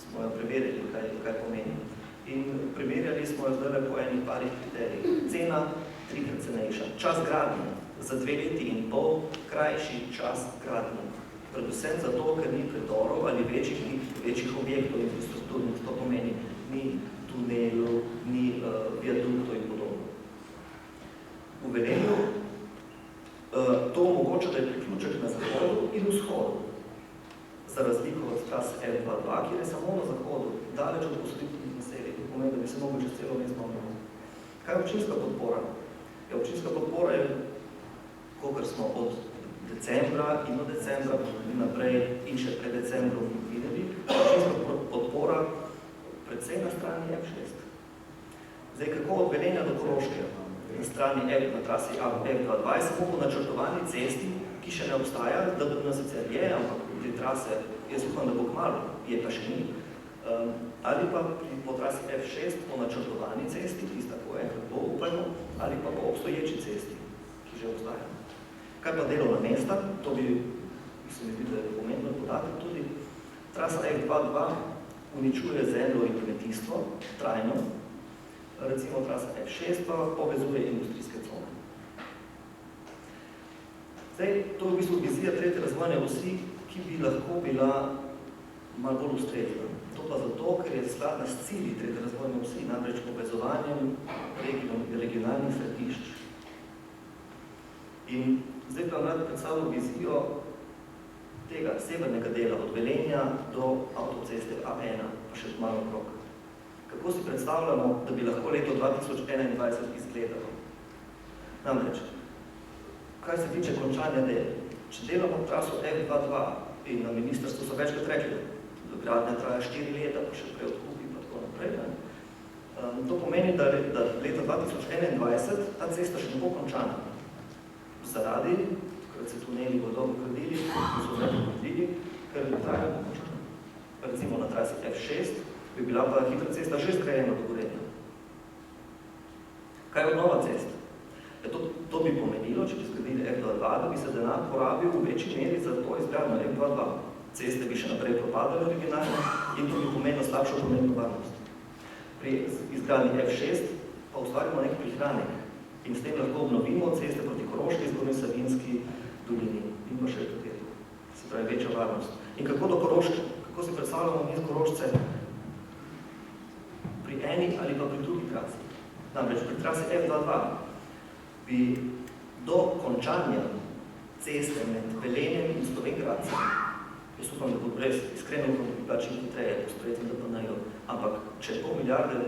smo jo preverili, kaj pomeni. In primerjali smo jo zdaj po enih parih kriterijih. Cena 3-krat cenejša. Čas gradnje za 2 leti in pol, krajši čas gradnje. Predvsem zato, ker ni predorov ali večjih objektov infrastrukturnih, to pomeni ni tunelov, ni viaduktov in podobno. V Velenju to omogoča, da je priključek na zahodu in vzhodu. Za razliko od trase F22, kjer je samo na zahodu, daleč od poselitvenih naselij, to pomeni, da bi se mogli čez celo mesto omeniti. Kaj je občinska podpora? Občinska podpora je, kolikor smo od decembra in od decembra naprej in še pred decembrom videli, občinska podpora predvsem na strani F6. Zdaj, kako od Velenja do Koroške? Na strani na trasi F22 smo po načrtovani cesti, ki še ne obstaja, da na sicer je, ampak te trase, jaz upam, da bo kmalu, je pa še ni, ali pa po trasi F6 po načrtovani cesti, tista, ko enkrat bo, upajmo, ali pa po obstoječi cesti, ki že obstaja. Kaj pa delovna mesta? To bi, se mi zdi, da je pomembno podatek tudi. Trasa F22 uničuje zemljo in kmetijstvo, trajno. Recimo trasa F6 pa povezuje industrijske cone. Zdaj, to je v bistvu vizija tretje razvojne osi, ki bi lahko bila malo bolj ustrezna. To pa zato, ker je skladna s cilji tretje razvojne osi, namreč povezovanjem regionalnih središč. In zdaj pa rad predstavljam vizijo tega severnega dela, od Velenja do avtoceste A1, pa še malo krog. Kako si predstavljamo, da bi lahko leto 2021 izgledalo? Namreč, kaj se tiče končanja del, če delamo traso F22 in na ministrstvu so večkrat rekli, da gradnja traja 4 leta, pa še prej odkupi, pa tako naprej. To pomeni, da leta 2021 ta cesta še ne bo končana. Zaradi, takrat se tuneli bodo gradili, so zdaj gradili, ker traja bo končana. Recimo na trasi F6 bi bila pa hitra cesta že zgrajena do Gorenja. Kaj je obnova cesta? To bi pomenilo, če bi zgradili F22, da bi se denar porabil v večji meri za to izgradnjo F22. Ceste bi še naprej propadale originalno in to bi pomenilo slabšo prometno varnost. Pri izgradnji F6 pa ustvarimo nek prihranek in s tem lahko obnovimo ceste proti Koroški, Zgornji Savinjski dolini in pa še katero. Se pravi, večja varnost. In kako do Koroške? Kako si predstavljamo mi z Korošce pri eni ali pa pri drugi trasi? Namreč pri trasi F22 bi do končanja ceste med Velenjem in Slovenj Gradcem, jaz upam, da bo brez iskreno, da bi pač hitreje pospretim, da pa najo, ampak če 5 milijarde,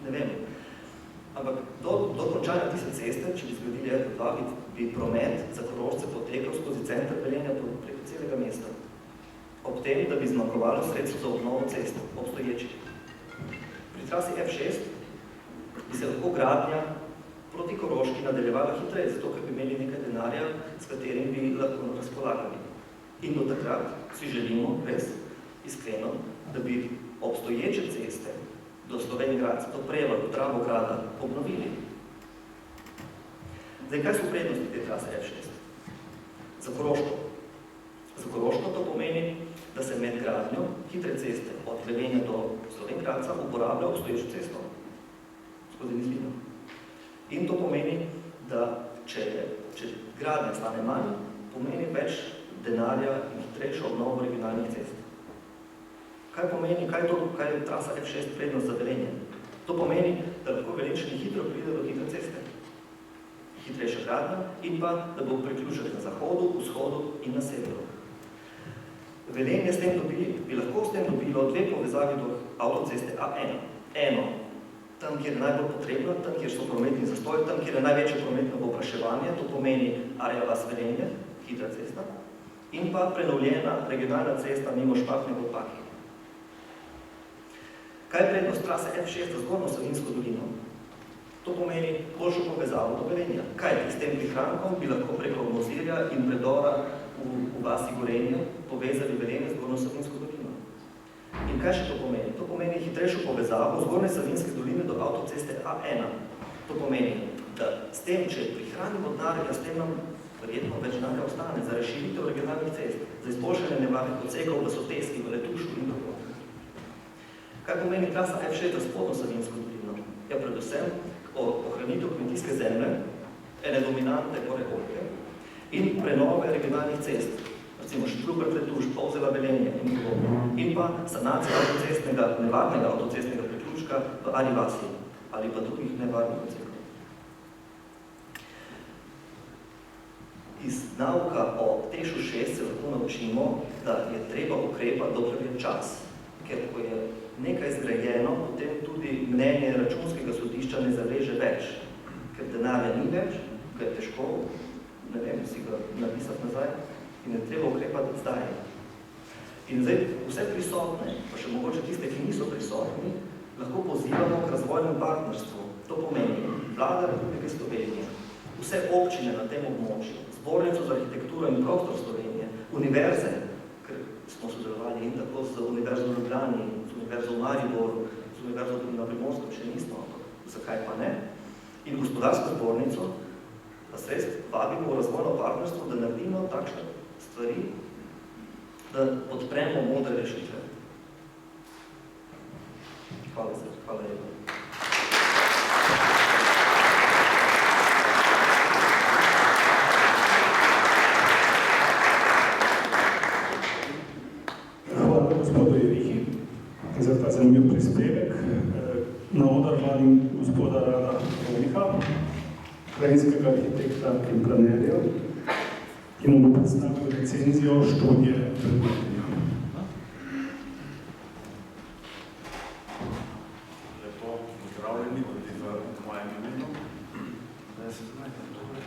ne vem, ampak do končanja tiste ceste, če bi zgradili F22, bi promet za Korošce potekal skozi center Velenja preko celega mesta. Ob tem, da bi zmanjkovalo sredstvo za obnovo ceste, obstoječih. Pri trasi F6 bi se lahko gradnja proti Koroški nadaljevala hitreje, zato ker bi imeli nekaj denarja, s katerim bi lahko razpolagali. In do takrat si želimo, res iskreno, da bi obstoječe ceste do Slovenj Gradca, do Prevalj, do Dravograda obnovili. Zdaj, kaj so prednosti te trase F6? Za Koroško. Za Koroško to pomeni, da se med gradnjo hitre ceste od Velenja do Slovenj Gradca uporablja obstoječo cesto skozi Nizlino. In to pomeni, da če gradnja stane manj, pomeni več denarja in hitrejšo obnovo regionalnih cest. Kaj pomeni, kaj je trasa F6 prednost za Velenje? To pomeni, da lahko Velenjčani hitro pride do hitre ceste. Hitrejša gradnja in pa, da bo priključek na zahodu, vzhodu in na severu. Velenje bi lahko s tem dobilo 2 povezavi do avtoceste A1. Eno, tam, kjer je najbolj potrebno, tam, kjer so prometni zastoji, tam, kjer je največje prometno povpraševanje, to pomeni Arja vas Velenje, hitra cesta, in pa prenovljena regionalna cesta mimo Šmartne v Opaki. Kaj je prednost trase F6 za Zgornjo Savinjsko dolino? To pomeni boljšo povezavo do Velenja. Kaj s tem prihrankom bi lahko preko Mozirja in predora v vasi Gorenja povezali Velenje z Zgornjo Savinjsko dolino? In kaj še to pomeni? To pomeni hitrejšo povezavo Zgornje Savinjske doline do avtoceste A1. To pomeni, da s tem, če prihranimo denarja, s tem nam verjetno več denarja ostane za razširitev regionalnih cest, za izboljšanje nevarnih odsekov v Soteski, v Letušu in tako. Kaj pomeni trasa F6 za spodnjo Savinjsko dolino? Ja, predvsem ohranitev kmetijske zemlje, ene dominante gore Kolke in prenove regionalnih cest, recimo Štrupert-Letuš, Polzela-Velenje in podobno. In pa sanacija avtocestnega, nevarnega avtocestnega priključka v Ari vasi ali pa drugih nevarnih odsekov. Iz nauka o Tešu 6 se lahko naučimo, da je treba ukrepati, dokler je čas. Ker ko je nekaj zgrajeno, potem tudi mnenje računskega sodišča ne zaveže več. Ker denarja ni več, ga je težko, ne vem, si ga napisati nazaj in je treba ukrepati zdaj. In zdaj vse prisotne, pa še mogoče tiste, ki niso prisotni, lahko pozivamo k razvojnemu partnerstvu. To pomeni Vlada Republike Slovenije, vse občine na tem območju, Zbornico za arhitekturo in prostor Slovenije, univerze, ker smo sodelovali in tako z Univerzo v Ljubljani, z Univerzo v Mariboru, z Univerzo na Primorskem še nismo, zakaj pa ne, in gospodarsko zbornico, da se res vabimo v razvojno partnerstvo, da naredimo takšne stvari, da podpremo modre rešitve. Hvala lepa. Gospodu Jerihi za ta zanimiv prispevek. Na oder vabim gospoda Rada Rovnika, krajinskega arhitekta in planerja, ki nam bo predstavil recenzijo študije predmetanja. Lepo pozdravljeni tudi v mojem imenu. Da se znajte tukaj.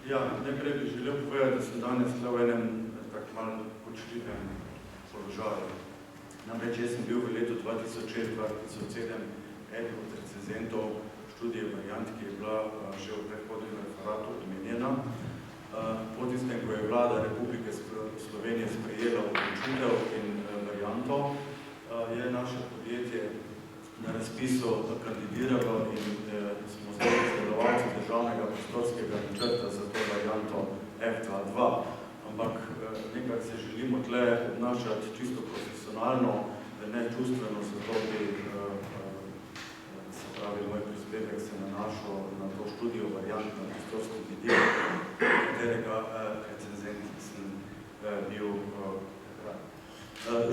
Ja, najprej bi želel povedati, da sem danes v enem tak malo počljivem položaju. Namreč jaz sem bil v letu 2006-2007 eden od recenzentov študije variant, ki je bila že v predhodnem referatu omenjena. Po tistem, ko je Vlada Republike Slovenije sprejela odločitev in varianto, je naše podjetje na razpisu kandidiralo in smo zdaj izdelovalci državnega prostorskega načrta za to varianto F22. Ampak nekaj se želimo tle obnašati čisto profesionalno, ne čustveno, zato bi, se pravi, moj prispevek se nanašal na to študijo variant na prostorski vidik, katerega recenzent sem bil takrat.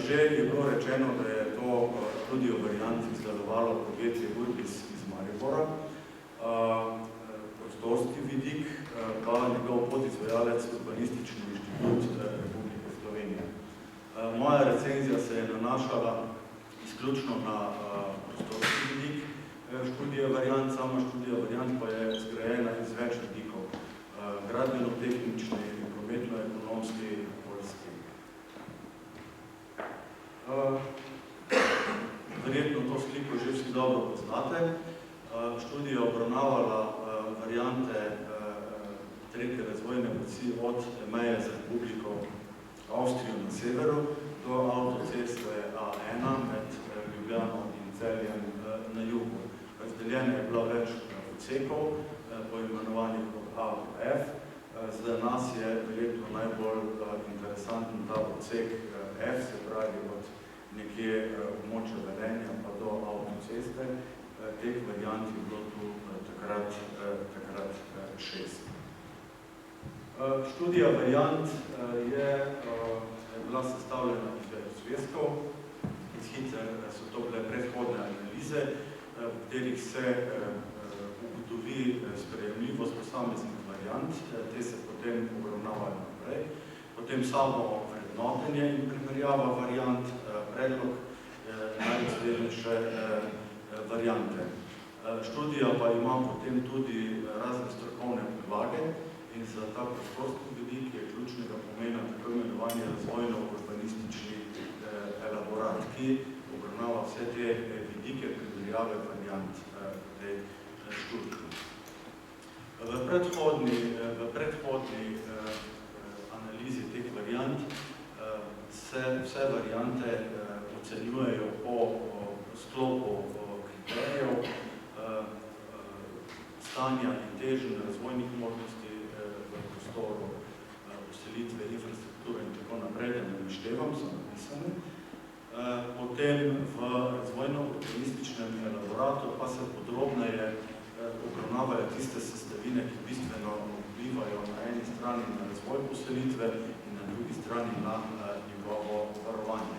Že je bilo rečeno, da je to študijo variant izdelovalo podjetje Urbis iz Maribora, prostorski vidik, pa njegov podizvajalec Urbanistični inštitut Republike Slovenije. Moja recenzija se je nanašala izključno na prostorski vidik študije variant, sama študija variant pa je zgrajena iz več vidikov, gradbeno-tehnični, prometno-ekonomski in okoljski. Verjetno to sliko že vsi dobro poznate. Študija obravnavala variante tretje razvojne poti od meje z Republiko Avstrijo na severu do avtoceste A1 med Ljubljano in Celjem na jugu. Razdeljena je bila več odsekov, poimenovanih od A do F. Za nas je verjetno najbolj interesanten ta odsek F, se pravi od nekje območja Velenja pa do avtoceste. Teh variant je bilo tu takrat 6. Študija variant je bila sestavljena iz več zvezkov. Sicer so to bile predhodne analize, v katerih se ugotovi sprejemljivost posameznih variant, te se potem obravnavajo naprej. Potem samo vrednotenje in primerjava variant, predlog najrazdelnejše variante. Študija pa ima potem tudi razne strokovne podlage in za ta prostorski vidik je ključnega ki obravnava vse te vidike primerjave variant tej študiji. V predhodni analizi teh variant se vse variante ocenjujejo po sklopu kriterijev, stanja in težnje razvojnih možnosti v prostoru, poselitve, infrastrukture in tako naprej, da ne naštevam, so napisane. Potem v razvojno-optimističnem elaboratu pa se podrobneje obravnavajo tiste sestavine, ki bistveno vplivajo na eni strani na razvoj poselitve in na drugi strani na njegovo varovanje.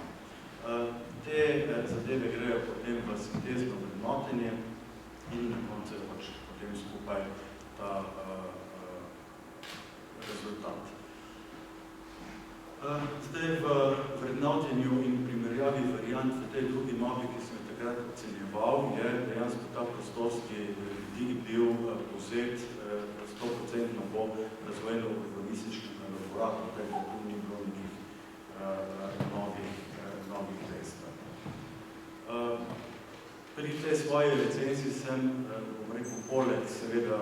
Te zadeve grejo potem v sintezno vrednotenje in na koncu pač potem skupaj ta rezultat. Zdaj v vrednotenju in primerjavi variant v tej drugi mapi, ki sem takrat ocenjeval, je dejansko ta prostorski vidik bil povzet 100% po razvojno-urbanističnem elaboratu, tega tu ni bilo nekih novih dejstev. Pri tej svoji recenziji sem, bom rekel, poleg seveda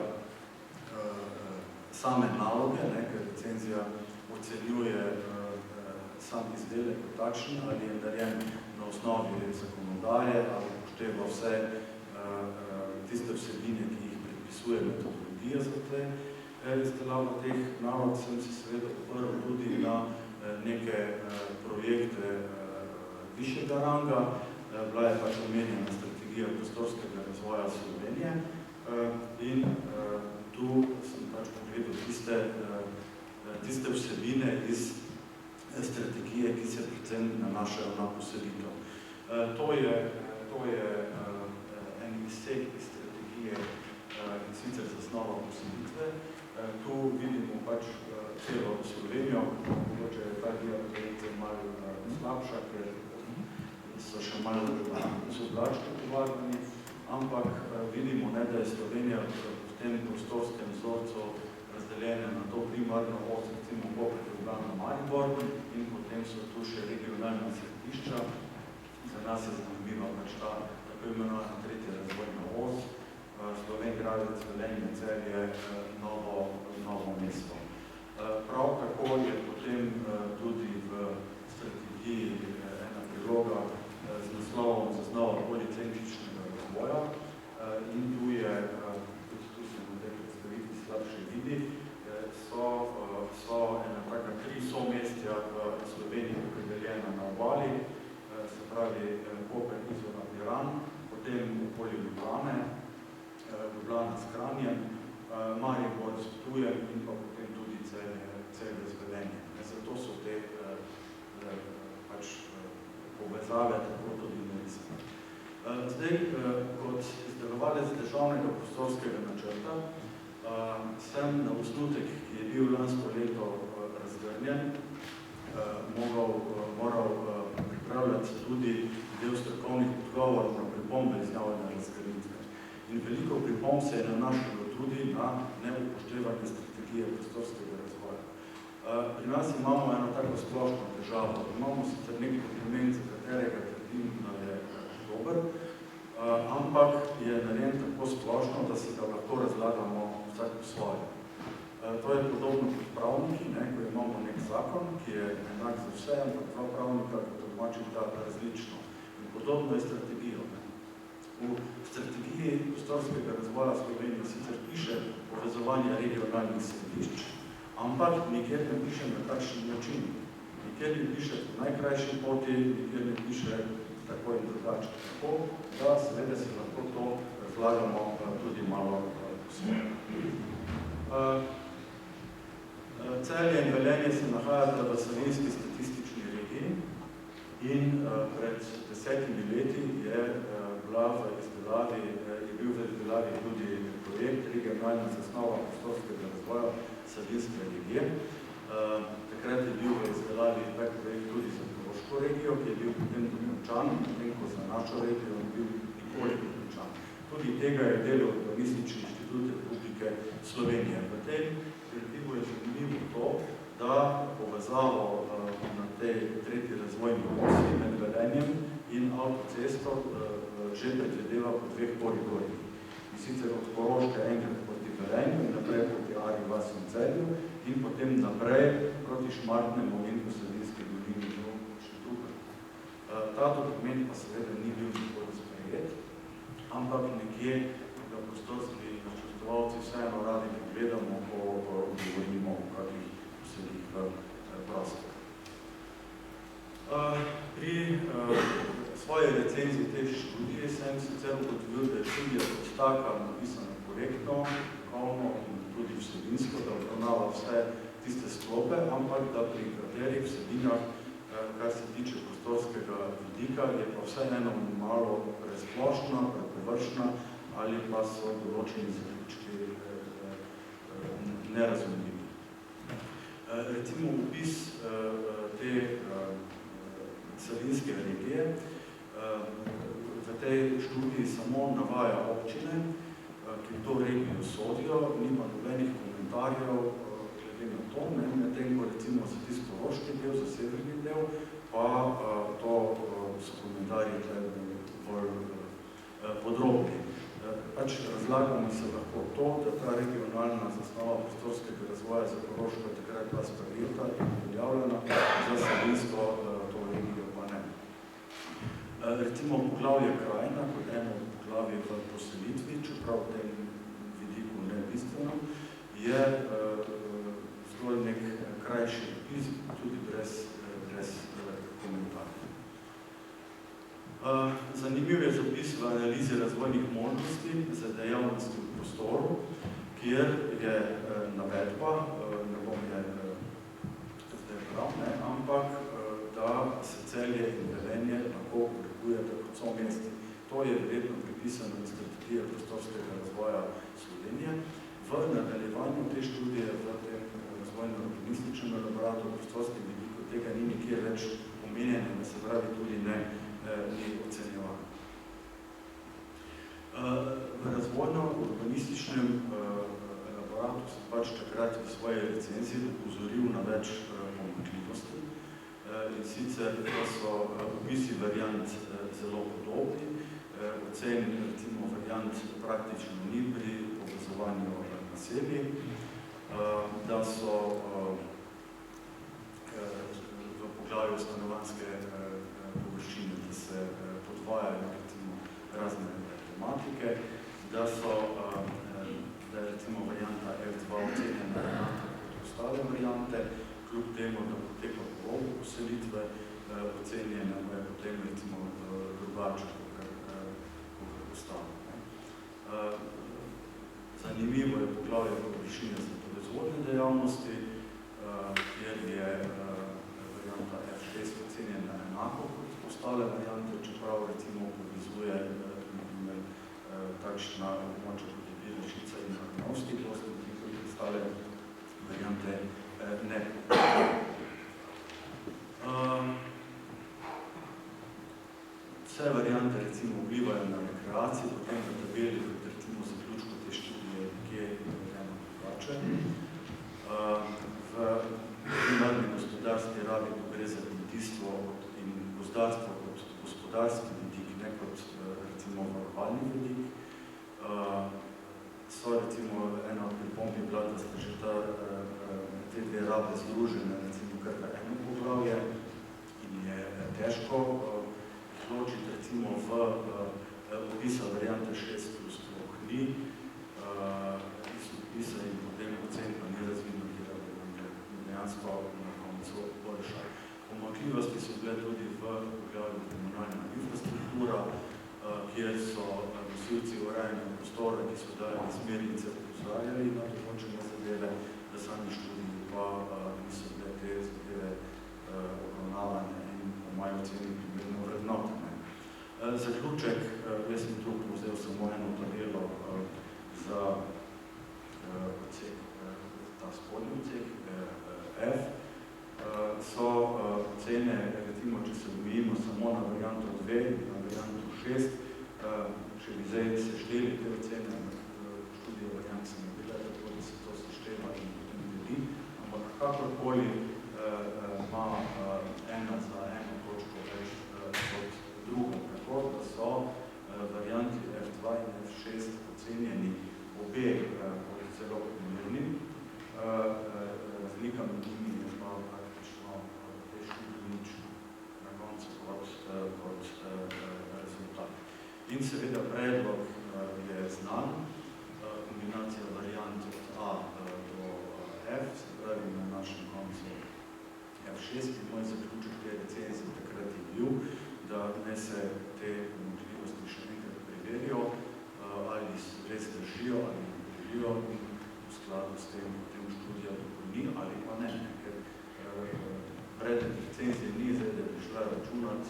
same naloge, ker recenzija ocenjuje sam izdelek kot takšen, ali je narejen na osnovi zakonodaje, ali upošteva vse tiste vsebine, ki jih predpisuje metodologija za te izdelavo teh nalog, sem se seveda oprl tudi na neke projekte višjega ranga. Bila je pač omenjena strategija prostorskega razvoja Slovenije in tu sem pač pogledal tiste vsebine iz strategije, ki se predvsem nanašajo na poselitev. To je en izsek iz strategije in sicer zasnova poselitve. Tu vidimo pač celo Slovenijo, mogoče je ta diaprojekcija malo slabša, ker so še malo soblački povarjeni, ampak vidimo, da je Slovenija v tem prostorskem vzorcu razdeljena na to primarno os, recimo Koper, Ljubljana, Maribor, in potem so tu še regionalna središča. Za nas je zanimiva pač ta tako imenovana tretja razvojna os, Slovenj-Gradec, Velenje, Celje, Novo mesto. Prav tako je potem tudi v strategiji ena priloga z naslovom zaznava policentričnega razvoja in tu je, tudi tu se na tej predstavitvi slabše vidi, so ena taka 3 somestja v Sloveniji opredeljena na obali, se pravi Koper, Izola, Piran, potem okoli Ljubljane, Ljubljana s Kranjem, Maribor s Ptujem in pa potem tudi Celje z Velenjem. Zato so te pač povezave tako tudi narisane. Zdaj, kot izdelovalec državnega prostorskega načrta, sem na osnutek, ki je bil lansko leto razgrnjen, moral pripravljati tudi del strokovnih odgovorov na pripombe iz javne razgrnitve. In veliko pripomb se je nanašalo tudi na neupoštevanje strategije prostorskega razvoja. Pri nas imamo eno tako splošno težavo. Imamo sicer nek dokument, za katerega trdim, da je dober, ampak je narejen tako splošno, da se ga lahko razlagamo vsak po svoje. To je podobno kot pravniki, ko imamo nek zakon, ki je enak za vse, ampak dva pravnika tolmačita različno. In podobno je strategijo. V strategiji prostorskega razvoja Slovenije sicer piše povezovanje regionalnih središč, ampak nikjer ne piše na takšen način. Nikjer ne piše po najkrajši poti, nikjer ne piše tako in drugače. Tako, da seveda se lahko to razlagamo tudi malo posebno. Celje in Velenje se nahajata v Savinjski statistični regiji in pred 10 leti je bil v izdelavi tudi projekt regionalna zasnova prostorskega razvoja Savinjske regije. Takrat je bil v izdelavi tak projekt tudi za Koroško regijo, ki je bil potem dokončan, potem ko za našo regijo je bil nikoli dokončan. Tudi tega je delal Urbanistični inštitut Republike Slovenije. V tem gradivu je zanimivo to, da povezavo na tej tretji razvojni osi med Velenjem in cesto že predvideva po 2 koridorjih. In sicer od Koroške enkrat proti Velenju in naprej proti Arji Vasi in Celju in potem naprej proti Šmartnemu in Posavinski dolini do Šentruperta. Ta dokument pa seveda ni bil nikoli sprejet, ampak nekje da prostorski načrtovalci vseeno radi ne gledamo, ko govorimo o kakih poselih v prostor. Pri svoji recenziji te študije sem sicer ugotovil, da je študija kot taka napisana korektno, kakovno in tudi vsebinsko, da obravnava vse tiste sklope, ampak da pri katerih vsebinah, kar se tiče prostorskega vidika, je pa vseeno malo presplošna, prepovršna ali pa so določeni zaključki nerazumljivi. Recimo opis te Savinjske regije v tej študiji samo navaja občine, ki v to regijo sodijo, nima nobenih komentarjev glede na to, medtem ko recimo za tisti koroški del, za severni del, pa to so komentarji bolj podrobni. Pač razlagamo se lahko to, da ta regionalna zasnova prostorskega razvoja za Koroško je takrat bila sprejeta in uveljavljena, za Savinjsko to regijo pa ne. Recimo poglavje krajina, kot eno od poglavij v poselitvi, čeprav v tem vidiku ne bistveno, je zgolj nek krajši opis, tudi brez komentarja. Zanimiv je zapis v analizi razvojnih možnosti za dejavnosti v prostoru, kjer je navedba, ne bom je zdaj prav, ampak da se Celje in Velenje lahko oblikujete kot so mesti. To je verjetno pripisano iz strategije prostorskega razvoja Slovenije. V nadaljevanju te študije v tem razvojno-urbanističnem elaboratu prostorskem vidiku tega ni nikjer več omenjeno, da se pravi tudi ni ocenjevano. V razvojno-urbanističnem elaboratu sem pač takrat v svoji recenziji upozoril na več pomanjkljivosti. In sicer da so opisi variant zelo podobni, ocen recimo variant praktično ni pri povezovanju naselij, da so v poglavju stanovanjske površine, da se podvajajo recimo razne tematike, da je recimo varianta F2 ocenjena enako kot ostale variante, kljub temu, da poteka po robu poselitve, ocenjena je potem recimo drugače, kot ostalo. Zanimivo je poglavje površine za proizvodne dejavnosti, kjer je varianta F6 ocenjena enako kot ostale variante, čeprav recimo povezuje takšna območja kot je Bilešica in Arnovski prostor, kot ostale variante ne. Vse variante recimo vplivajo na rekreacijo, potem v tabeli, kot recimo zaključko te študije, kje je eno drugače. V primarni gospodarski rabi, ko gre za kmetijstvo in gozdarstvo kot gospodarski vidik, ne kot recimo varovalni vidik, so recimo ena od pripomb je bila, da sta že te dve rabe združene, recimo kar v eno poglavje in je težko izločiti recimo v opisa variante 6 plus sploh ni, iz opisa in potem ocen pa ni razvidno, kjer je dejansko na koncu boljša. Pomanjkljivosti so bile tudi v poglavju komunalna infrastruktura, kjer so nosilci urejanja prostora, ki so dali smernice, opozarjali na določene zadeve, da sami študiji pa niso bile te zadeve obravnavane in po moji oceni primerno vrednotene. Zaključek, jaz sem tu vzel samo eno tabelo za odsek, ta spodnji odsek, F, so cene, recimo, če se omejimo samo na varianto 2, na varianto 6, če bi zdaj sešteli te ocene, študije variant se ne bila, tako da se to sešteva in potem ljudi, ampak kakorkoli ima ena za eno točko več kot drugo, tako da šesti moj zaključek te recenzije takrat je bil, da ne se te pomanjkljivosti še enkrat preverijo, ali res držijo ali ne držijo in v skladu s tem študija dopolni ali pa ne, ker predmet recenzije ni zdaj, da bi šla računati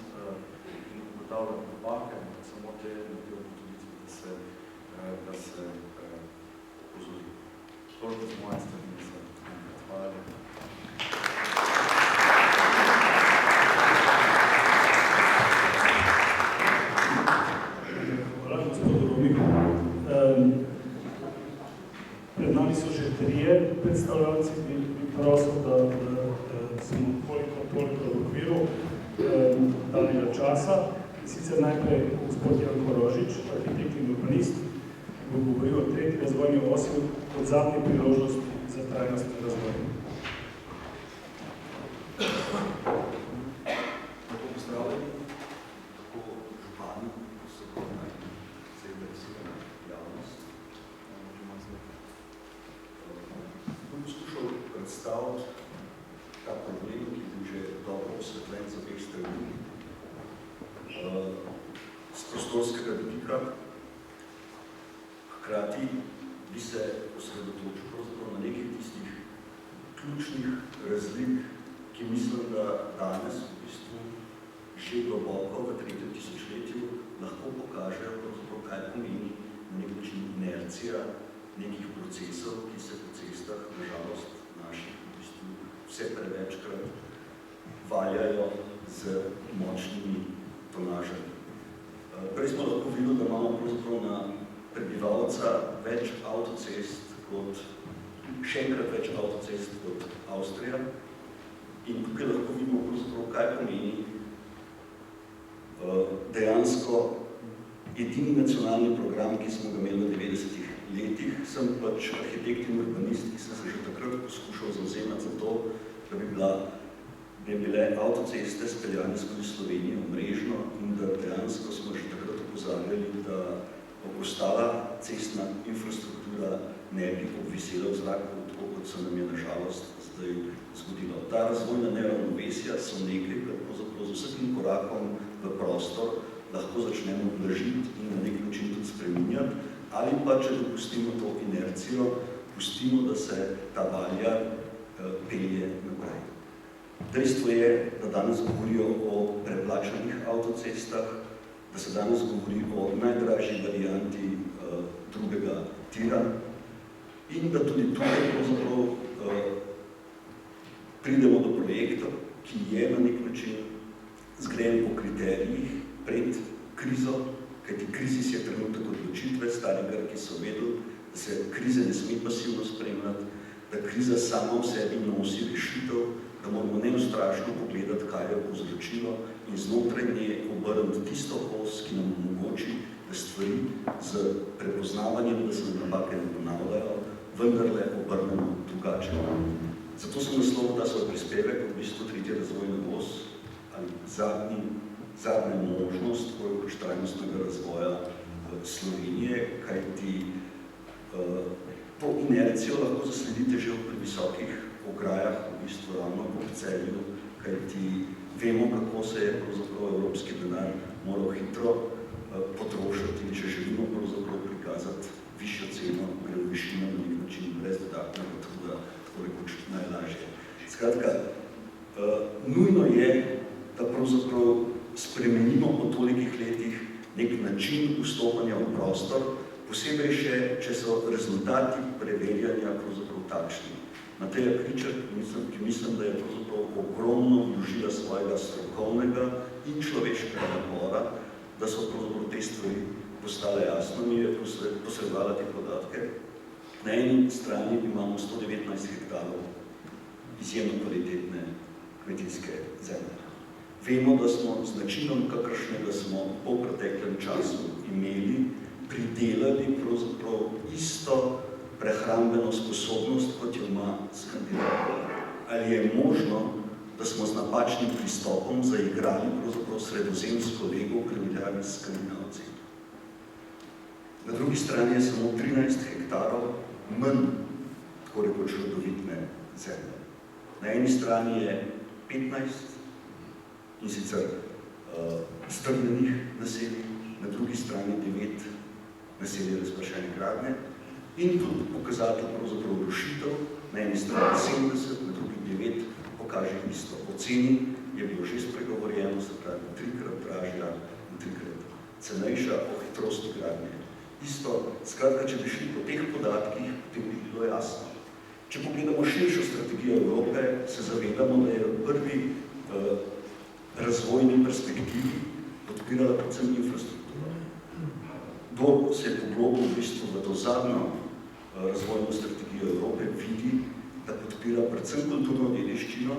in ugotavljati napake, ampak samo te ugotovitve, da se pozori. Toliko z moje strani za enkrat. Hvala lepa. Hvala, gospod Romik. Pred nami so že trije predstavljalci, bi prosil, da smo toliko v okviru daljega časa. Sicer najprej gospod Janko Rožič, arhitekt in urbanist, ki bo govoril o tretji razvojni osi kot zadnji priložnosti za trajnostni razvoj. Tako pozdravljeni, tako župani, ko so zainteresirana javnost. Bom poskušal predstaviti ta problem, ki je že dobro osvetljen z obeh strani, z prostorskega vidika. Hkrati bi se osredotočil pravzaprav na nekaj tistih ključnih razlik, ki mislim, da danes v bistvu že globoko v tretjem tisočletju lahko pokažejo pravzaprav, kaj pomeni na nek način inercija nekih procesov, ki se po cestah, nažalost, naših v bistvu vse prevečkrat valjajo z močnimi tonažami. Prej smo lahko videli, da imamo pravzaprav na prebivalca več avtocest kot, še enkrat več avtocest kot Avstrija. In tukaj lahko vidimo pravzaprav, kaj pomeni dejansko edini nacionalni program, ki smo ga imeli v 90-ih letih. Sem pač arhitekt in urbanist, ki sem se že takrat poskušal zavzemati za to, da bi bile avtoceste speljane skozi Slovenijo mrežno in da dejansko smo že takrat opozarjali, da ostala cestna infrastruktura ne bi obvisela v zraku, tako kot se nam je na žalost zdaj zgodilo. Ta razvojna neravnovesja so nekaj, kar pravzaprav z vsakim korakom v prostor lahko začnemo blažiti in na nek način tudi spreminjati, ali pa, če dopustimo to inercijo, pustimo, da se ta valja pelje naprej. Dejstvo je, da danes govorijo o preplačanih avtocestah, da se danes govori o najdražji varianti drugega tira in da tudi tukaj pravzaprav pridemo do projekta, ki je na nek način zgrajen po kriterijih pred krizo, kajti krizis je trenutek odločitve, stari grki so vedeli, da se krize ne sme pasivno spremljati, da kriza sama v sebi nosi rešitev, da moramo neustrašno pogledati, kaj je povzročilo in znotraj nje obrniti tisto os, ki nam omogoči, da stvari z prepoznavanjem, da se napake ne ponavljajo, vendarle obrnemo drugače. Zato sem naslovil ta svoj prispevek, v bistvu tretja razvojna os, ali zadnja možnost trajnostnega razvoja Slovenije, kajti to inercijo lahko zasledite že v previsokih ograjah, v bistvu ravno po Celju, kajti vemo, kako se je pravzaprav evropski denar moral hitro potrošiti in če želimo pravzaprav prikazati višjo ceno, gre v višino na nek način brez dodatnega truda, tako rekoč najlažje. Skratka, nujno je, da pravzaprav spremenimo po tolikih letih nek način vstopanja v prostor, posebej še, če so rezultati preverjanja pravzaprav takšni. Mateja Kričer, ki mislim, da je pravzaprav ogromno vložila svojega strokovnega in človeškega napora, da so pravzaprav te stvari postale jasno, mi je posredovala te podatke. Na eni strani imamo 119 hektarov izjemno kvalitetne kmetijske zemlje. Vemo, da smo z načinom, kakršnega smo po preteklem času imeli, pridelali pravzaprav isto prehrambeno sposobnost, kot jo ima Skandinavija. Ali je možno, da smo z napačnim pristopom zaigrali pravzaprav sredozemsko lego v primerjavi s Skandinavci? Na drugi strani je samo 13 hektarov manj, tako rekoč rodovitne zemlje. Na eni strani je 15, in sicer strnjenih naselij, na drugi strani 9 naselij razpršene gradnje in tudi pokazatelj pravzaprav rušitev, na eni strani 70, na drugi 9, pokaže isto. Po ceni je bilo že spregovorjeno, se pravi 3-krat dražja in 3-krat cenejša, o hitrosti gradnje. Isto, skratka, če bi šli po teh podatkih, potem bi bilo jasno. Če pogledamo širšo strategijo Evrope, se zavedamo, da je v prvi razvojni perspektivi podpirala predvsem infrastrukturo. Kdor se je poglobil v bistvu v to zadnjo razvojno strategijo Evrope, vidi, da podpira predvsem kulturno dediščino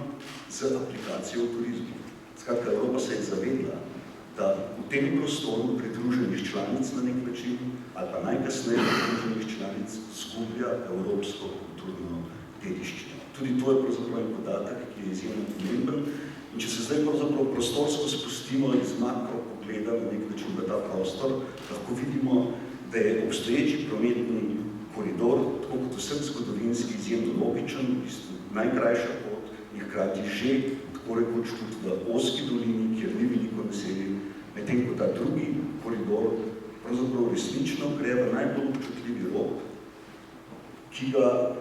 z aplikacijo v turizmu. Skratka, Evropa se je zavedla, da v tem prostoru pridruženih članic na nek način, ali pa najkasneje pridruženih članic, zgublja evropsko kulturno dediščino. Tudi to je pravzaprav en podatek, ki je izjemno pomemben. In če se zdaj pravzaprav prostorsko spustimo iz makro pogleda na nek način v ta prostor, lahko vidimo, da je obstoječi prometni koridor, tako kot vsem zgodovinski, izjemno logičen, v bistvu najkrajša pot in hkrati že tako rekoč tudi v ozki dolini, kjer ni veliko naselij, medtem ko ta drugi koridor pravzaprav resnično gre v najbolj občutljivi rob, ki ga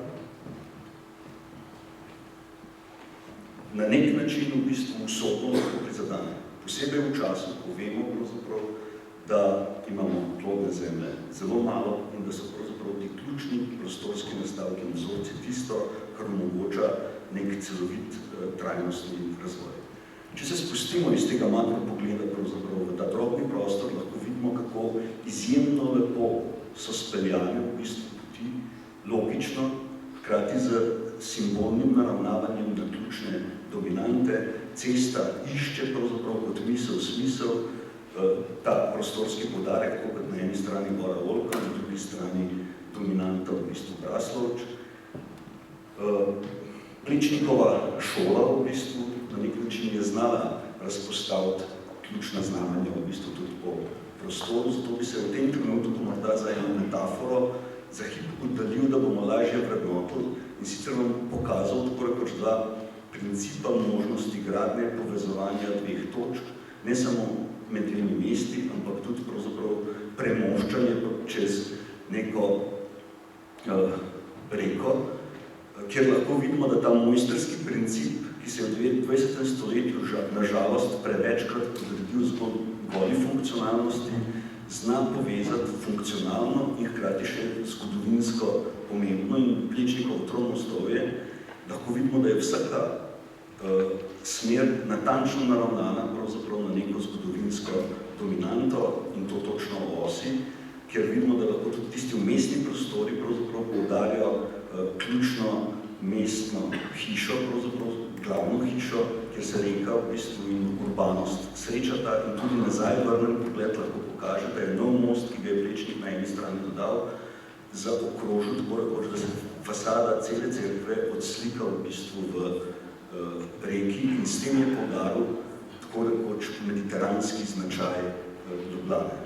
na nek način v bistvu vsotno lahko prizadane. Posebej v času, ko vemo pravzaprav, da imamo plodne zemlje zelo malo in da so pravzaprav ti ključni prostorski nastavki in vzorci tisto, kar omogoča nek celovit trajnostni razvoj. Če se spustimo iz tega makropogleda pravzaprav v ta drobni prostor, lahko vidimo, kako izjemno lepo so speljane v bistvu poti, logično, hkrati z simbolnim naravnavanjem na ključne dominante. Cesta išče pravzaprav kot misel, smisel, ta prostorski podarek, tako kot na eni strani Gora Volka, na drugi strani dominanta v bistvu Braslovč. Plečnikova šola v bistvu na nek način je znala razpostaviti ključna znamenja v bistvu tudi po prostoru, zato bi se v tem trenutku morda za eno metaforo za hip oddaljil, da bomo lažje vrednotili in sicer vam pokazal tako rekoč dva principa možnosti gradnje povezovanja dveh točk, ne samo med dvemi mesti, ampak tudi pravzaprav premoščanje čez neko reko, kjer lahko vidimo, da ta mojstrski princip, ki se je v 20. stoletju nažalost prevečkrat podredil zgolj goli funkcionalnosti, zna povezati funkcionalno in hkrati še zgodovinsko pomembno in Plečnikovo tromostovje. Lahko vidimo, da je vsaka smer natančno naravnana pravzaprav na neko zgodovinsko dominanto in to točno v osi, kjer vidimo, da lahko tudi tisti vmesni prostori pravzaprav poudarjajo ključno mestno hišo, pravzaprav glavno hišo, kjer se reka v bistvu in urbanost srečata in tudi nazaj vrnen pogled lahko pokaže, da je nov most, ki ga je Plečnik na eni strani dodal, zaokrožil tako rekoč, da se fasada cele cerkve odslika v bistvu v reki in s tem je poudaril tako rekoč mediteranski značaj Ljubljane.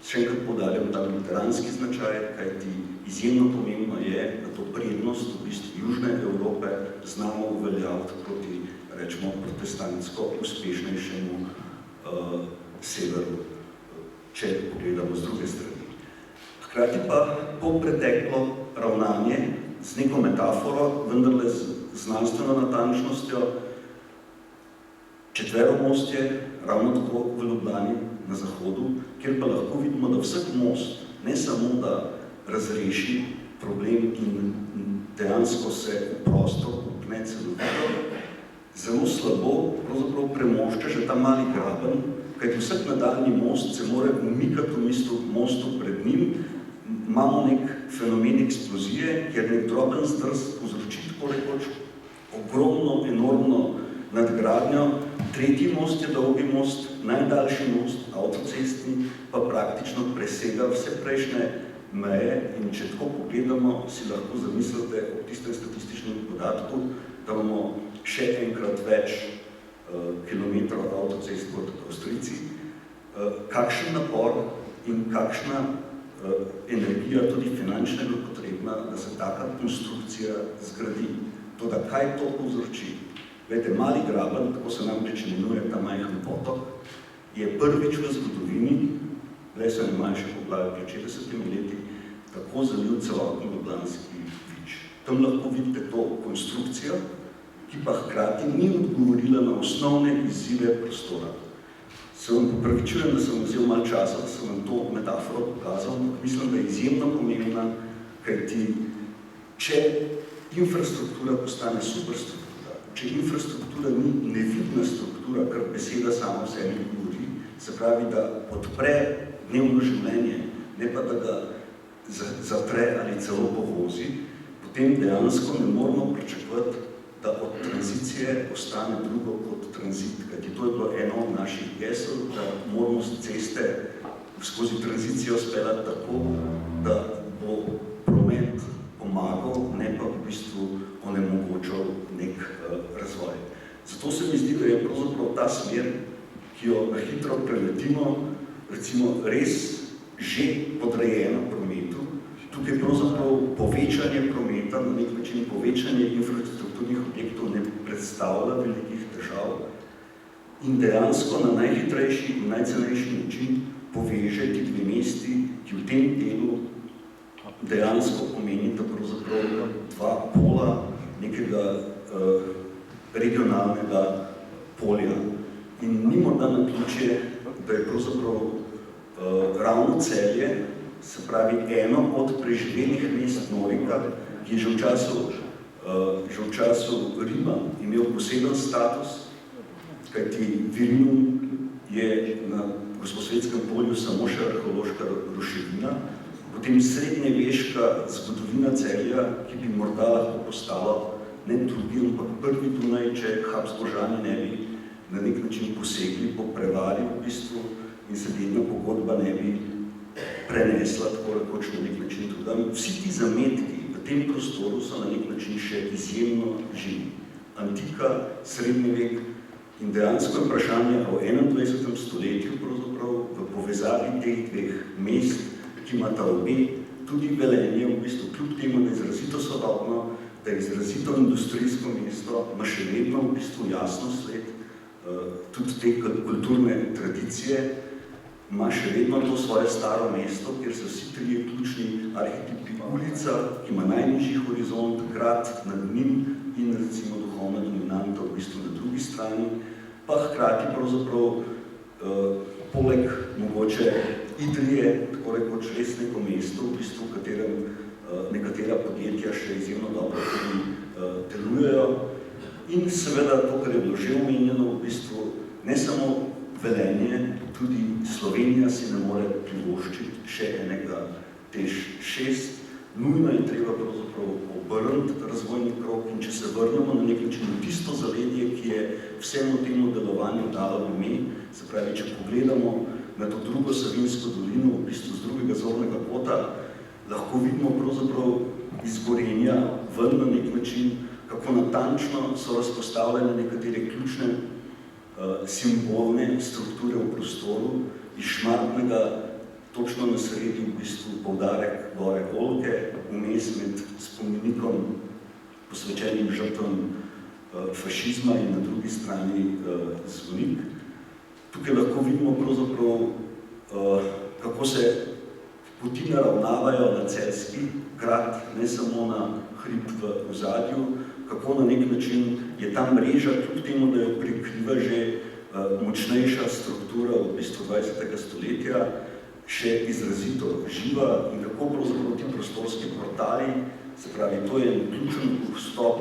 Še enkrat poudarjam ta mediteranski značaj, kajti izjemno pomembno je, da to prednost v bistvu Južne Evrope znamo uveljaviti proti, rečemo, protestantsko uspešnejšemu severu, če pogledamo z druge strani. Hkrati pa polpreteklo ravnanje z neko metaforo, vendarle z znanstveno natančnostjo, četveromostje, ravno tako v Ljubljani na zahodu, kjer pa lahko vidimo, da vsak most ne samo, da razreši problem in dejansko se v prostor upne celovito, zelo slabo pravzaprav premošča že ta mali graben, kajti vsak nadaljni most se mora umikati v mostu pred njim. Imamo nek fenomen eksplozije, kjer nek droben zdrs povzroči tako rekoč ogromno, enormno nadgradnjo. Tretji most je dolgi most, najdaljši most, avtocestni, pa praktično presega vse prejšnje meje in če tako pogledamo, si lahko zamislite ob tistem statističnem podatku, da imamo še enkrat več kilometrov avtocest kot Avstrijci. Kakšen napor in kakšna energija tudi finančnega potrebna, da se taka konstrukcija zgradi. Toda kaj to povzroči? Glejte, Mali Graben, tako se namreč imenuje ta majhen potok, je prvič v zgodovini, le so najmanjše poplave pred 60 leti, tako zalil celotni Ljubljanski Vič. Tam lahko vidite to konstrukcijo, ki pa hkrati ni odgovorila na osnovne izzive prostora. Se vam popravičujem, da sem vzel malo časa, da sem vam to metaforo pokazal, ampak mislim, da je izjemno pomembna, kajti če infrastruktura postane superstruktura, če infrastruktura ni nevidna struktura, kar beseda sama v sebi govori, se pravi, da podpre dnevno življenje, ne pa da ga zatre ali celo povozi, potem dejansko ne moramo pričakovati, da od tranzicije ostane drugo kot tranzit. Kajti to je bilo eno od naših gesel, da moramo ceste skozi tranzicijo speljati tako, da bo promet pomagal, ne pa v bistvu onemogočal nek razvoj. Zato se mi zdi, da je pravzaprav ta smer, ki jo na hitro preletimo, recimo res že podrejena prometu. Tukaj pravzaprav povečanje prometa, na nek način povečanje infrastrukturnih objektov ne predstavlja velikih težav in dejansko na najhitrejši in najcenejši način poveže ti dve mesti, ki v tem delu dejansko pomenita pravzaprav dva pola nekega regionalnega polja. In ni morda naključje, da je pravzaprav ravno Celje, se pravi eno od preživelih mest Norika, ki je že v času Rima imel poseben status, kajti Virinum je na Gosposvetskem polju samo še arheološka ruševina, potem srednjeveška zgodovina Celja, ki bi morda lahko postala ne drugi, ampak prvi Dunaj, če Habsburžani ne bi na nek način posegli po prevari v bistvu in se vedna pogodba ne bi prenesla tako rekoč na nek način tudi. Vsi ti zametki v tem prostoru so na nek način še izjemno živi. Antika, srednji vek in dejansko je vprašanje o 21. stoletju pravzaprav v povezavi teh dveh mest, ki imata obe, tudi Velenje v bistvu kljub temu, da je izrazito sodobno, da je izrazito industrijsko mesto, ima še vedno v bistvu jasno sled tudi te kulturne tradicije, ima še vedno to svoje staro mesto, kjer so vsi trije ključni arhetipi. Ulica, ki ima najnižji horizont, grad nad njim in recimo duhovna dominanta v bistvu na drugi strani, pa hkrati pravzaprav poleg mogoče Idrije, tako rekoč res neko mesto, v bistvu, v katerem nekatera podjetja še izjemno dobro tudi delujejo. In seveda to, kar je bilo že omenjeno, v bistvu ne samo Velenje, tudi Slovenija si ne more privoščiti še enega Teš 6. Nujno je treba pravzaprav obrniti razvojni krog in če se vrnemo na nek način v tisto zaledje, ki je vsemu temu delovanju dalo ime, se pravi, če pogledamo na to drugo Savinjsko dolino, v bistvu z drugega zornega kota, lahko vidimo pravzaprav iz Gorenja ven na nek način, kako natančno so razpostavljene nekatere ključne simbolne strukture v prostoru, iz Šmartnega, točno na sredi v bistvu poudarek gore Olke, vmes med spomenikom posvečenim žrtvam fašizma in na drugi strani zvonik. Tukaj lahko vidimo pravzaprav, kako se poti naravnavajo na celjski grad, ne samo na hrib v ozadju, kako na nek način je ta mreža, kljub temu, da jo prikriva že močnejša struktura v bistvu 20. stoletja, še izrazito živa in kako pravzaprav ti prostorski portali, se pravi, to je ključen vstop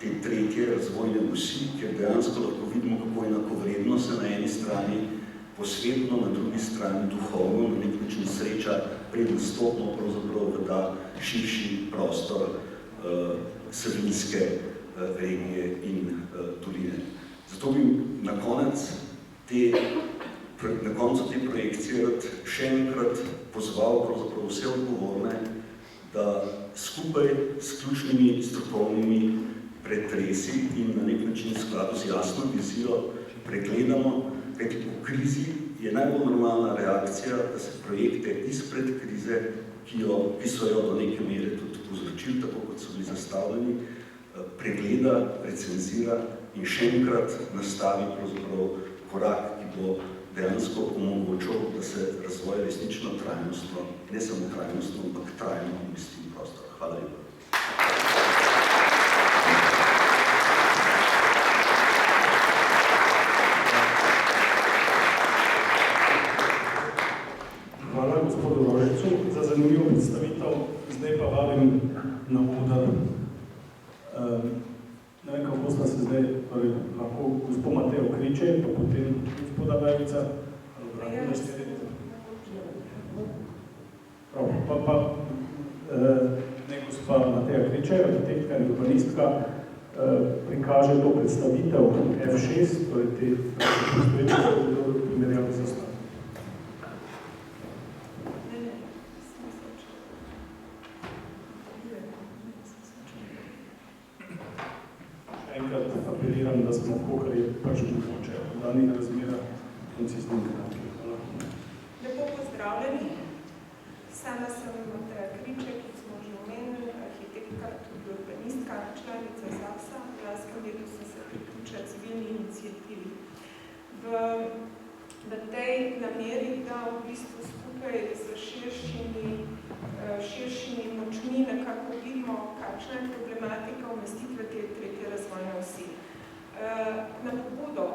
te tretje razvojne osi, kjer dejansko lahko vidimo, kako enakovredno se na eni strani posvetno, na drugi strani duhovno, na nek način sreča prednostopno pravzaprav v ta širši prostor Savinjske regije in doline. Zato bi na koncu te projekcije rad še enkrat pozval pravzaprav vse odgovorne, da skupaj s ključnimi strokovnimi pretresi in na nek način v skladu z jasno vizijo pregledamo, kajti po krizi je najbolj normalna reakcija, da se projekte izpred krize, ki so jo do neke mere tudi povzročili, tako kot so bili zastavljeni, pregleda, recenzira in še enkrat nastavi pravzaprav korak, ki bo dejansko omogočil, da se razvoj resnično trajnostno, ne samo trajnostno, ampak trajno umesti v prostor. Hvala lepa. Hvala gospodu Rožicu za zanimivo predstavitev. Zdaj pa vabim na oder. Ne vem, kako sta se zdaj, torej lahko gospod Mateo Kriče, pa potem gospoda Bajevica. Pa ne gospa Mateja Kriče, arhitektka in urbanistka, prikaže to predstavitev F6, torej te primerjave za stvar. Enkrat apeliram, da smo lahko, kar je pač mogoče, v danih razmerah konsistentni. Lepo pozdravljeni. Sama sem Mateja Kriče, kot smo že omenili, arhitektka, tudi urbanistka, članica ZAPS-a. V lanskem letu sem se priključila civilni iniciativi. V tej nameri, da v bistvu skupaj z širšimi močmi nekako vidimo, kakšna je problematika umestitve te tretje razvojne osi. Na pobudo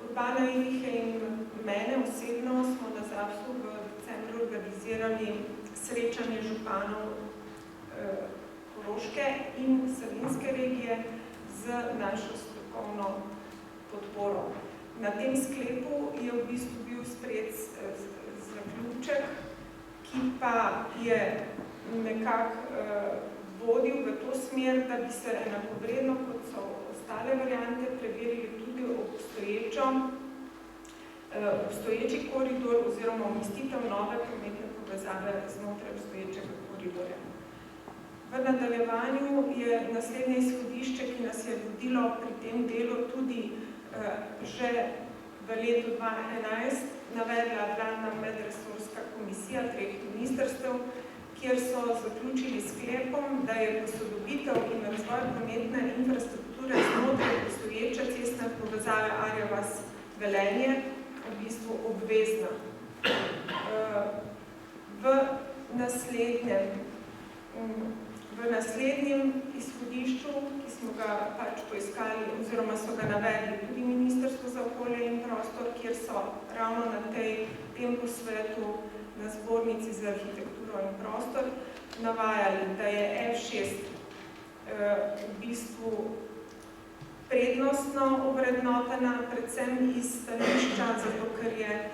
Urbana Ilihe in mene osebno smo na ZAPS-u v decembru organizirali srečanje županov Koroške in Savinjske regije z našo strokovno podporo. Na tem sklepu je v bistvu bil sprejet zaključek, ki pa je nekako vodil v to smer, da bi se enakovredno, kot so ostale variante, preverili tudi obstoječi koridor oziroma umestitev nove prometne povezave znotraj obstoječega koridorja. V nadaljevanju je naslednje izhodišče, ki nas je vodilo pri tem delu tudi že v letu 2011 navedla vladna medresorska komisija 3 ministrstev, kjer so zaključili sklepom, da je posodobitev in razvoj prometne infrastrukture znotraj obstoječe cestne povezave Arja-Vas-Velenje v bistvu obvezna. V naslednjem izhodišču, ki smo ga pač poiskali, oziroma so ga navedli tudi Ministrstvo za okolje in prostor, kjer so ravno na tem posvetu na zbornici za arhitekturo in prostor navajali, da je F6 v bistvu prednostno ovrednotena, predvsem iz stališča, zato ker je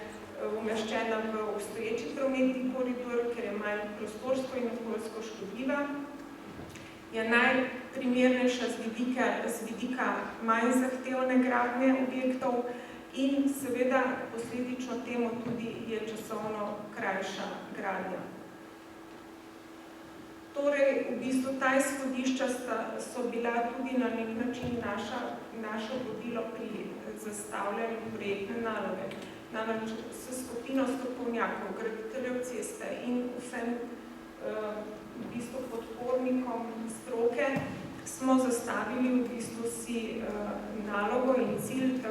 umeščena v obstoječi prometni koridor, ker je manj prostorsko in okoljsko škodljiva, je najprimernejša z vidika manj zahtevne gradnje objektov in seveda posledično temu tudi je časovno krajša gradnja. Torej, v bistvu ta izhodišča so bila tudi na nek način naše vodilo pri zastavljanju projektne naloge. Namreč s skupino strokovnjakov, graditeljev ceste in vsem v bistvu podpornikom stroke smo zastavili v bistvu si nalogo in cilj, da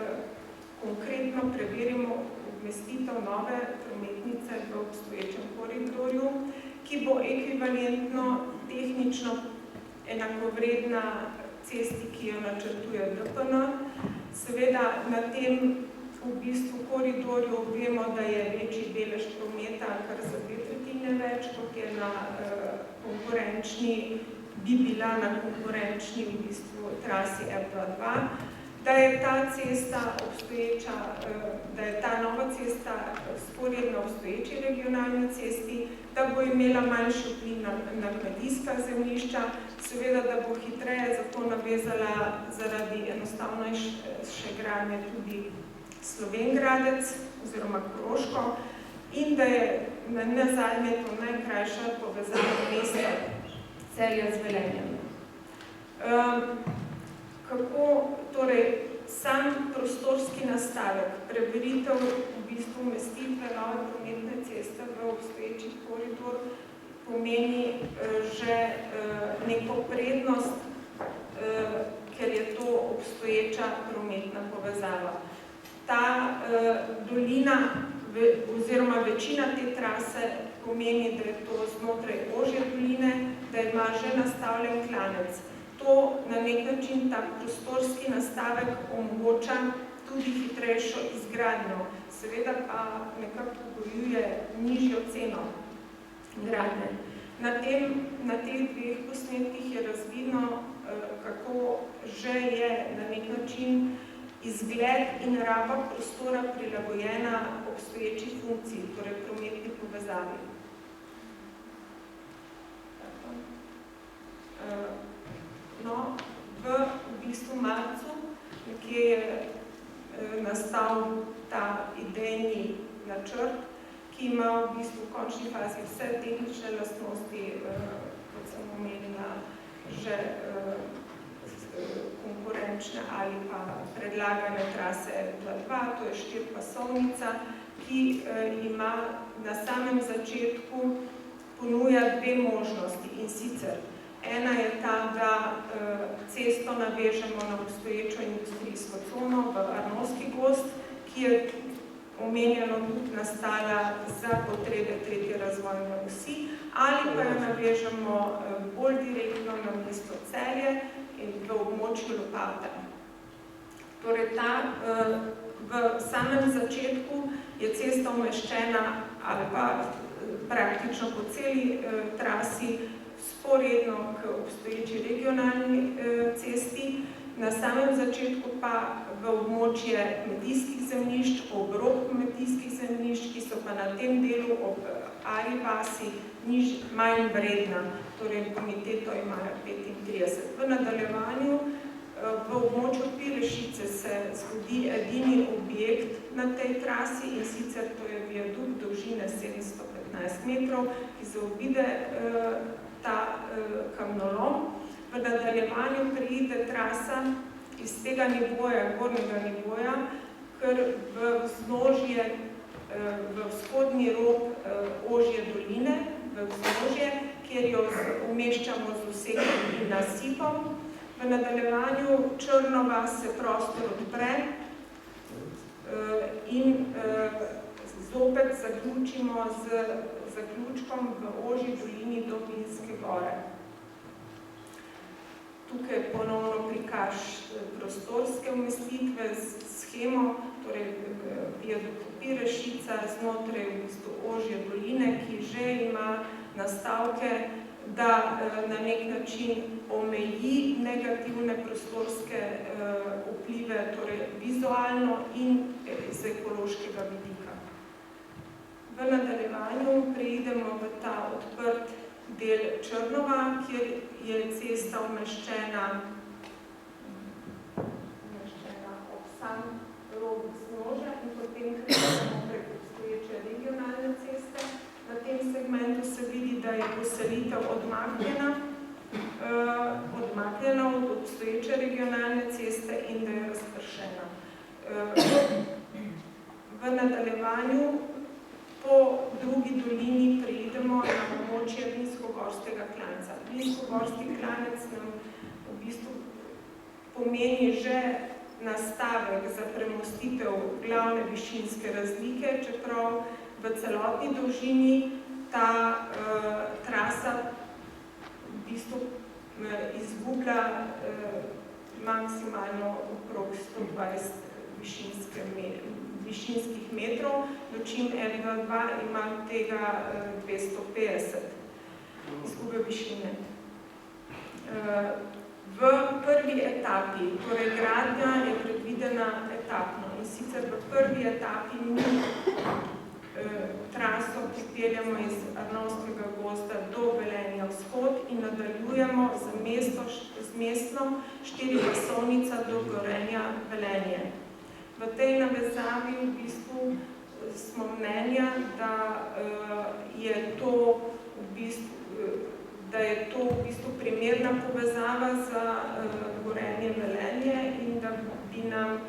konkretno preverimo umestitev nove prometnice v obstoječem koridorju, ki bo ekvivalentno tehnično enakovredna cesti, ki jo načrtuje DPN. Seveda na tem v bistvu koridorju vemo, da je večji delež prometa kar za 2/3 več, kot je na konkurenčni, bi bila na konkurenčni v bistvu trasi F22, da je ta cesta obstoječa, da je ta nova cesta vzporedna obstoječi regionalni cesti, da bo imela manjši vpliv na kmetijska zemljišča, seveda, da bo hitreje zato navezala zaradi enostavnejše gradnje tudi Slovenj Gradec oziroma Koroško in da je nazadnje to najkrajša povezava mesta Celja z Velenjem. Kako torej sam prostorski nastavek, preveritev v bistvu umestitve nove prometne ceste v obstoječi koridor pomeni že neko prednost, ker je to obstoječa prometna povezava. Ta dolina oziroma večina te trase pomeni, da je to znotraj ožje doline, da ima že nastavljen klanec. To na nek način, ta prostorski nastavek omogoča tudi hitrejšo izgradnjo, seveda pa nekako bojuje nižjo ceno gradnje. Na teh dveh posnetkih je razvidno, kako že je na nek način izgled in raba prostora prilagojena obstoječi funkciji, torej prometni povezavi. No, v bistvu marcu nekje je nastal ta idejni načrt, ki ima v bistvu v končni fazi vse tehnične lastnosti, kot sem omenila, že konkurenčne ali pa predlagane trase 2.2, to je 4-pasovnica, ki ima na samem začetku ponuja dve možnosti, in sicer ena je ta, da cesto navežemo na obstoječo industrijsko cono v Arnovski gozd, ki je omenjeno tudi nastala za potrebe tretje razvojne osi, ali pa jo navežemo bolj direktno na mesto Celje in v območju Lopata. Torej, v samem začetku je cesta umeščena ali pa praktično po celi trasi sporedno k obstoječi regionalni cesti, na samem začetku pa v območje kmetijskih zemljišč, obrob kmetijskih zemljišč, ki so pa na tem delu ob Arji vasi manj vredna, torej boniteto imajo 35. V nadaljevanju v območju Pirešice se zgodi edini objekt na tej trasi, in sicer to je viadukt dolžine 715 metrov, ki zaobide ta kamnolom. V nadaljevanju pride trasa iz tega nivoja, gornjega nivoja, kar v vznožje, v vzhodni rob ožje doline, v vznožje, kjer jo umeščamo z vsem in nasipom. V nadaljevanju Črnova se prostor odpre in zopet zaključimo z zaključkom v ožji dolini do Vinske gore. Tukaj ponovno prikaž prostorske umestitve z shemo, torej viadukt Pirešica znotraj v bistvu ožje doline, ki že ima nastavke, da na nek način omeji negativne prostorske vplive, torej vizualno in z ekološkega vidika. V nadaljevanju preidemo v ta odprt del Črnova, kjer je cesta umeščena ob sam rob vznožja in potem krepimo prek obstoječe regionalne ceste. Na tem segmentu se vidi, da je poselitev odmaknjena od obstoječe regionalne ceste in da je razpršena. V nadaljevanju po drugi dolini preidemo na območje Vinskogorskega klanca. Vinskogorski klanec nam v bistvu pomeni že nastavek za premostitev glavne višinske razlike, čeprav v celotni dolžini ta trasa v bistvu izgublja maksimalno okrog 120 višinskih metrov, dočim L2 ima tega 250 izgube višine. V prvi etapi, torej gradnja je predvidena etapno, in sicer v prvi etapi mi traso pripeljamo iz Arnovskega gozda do Velenja vzhod in nadaljujemo z mestno 4-pasovnica do Gorenja Velenje. V tej navezavi v bistvu smo mnenja, da je to v bistvu primerna povezava za Gorenje Velenje in da bi nam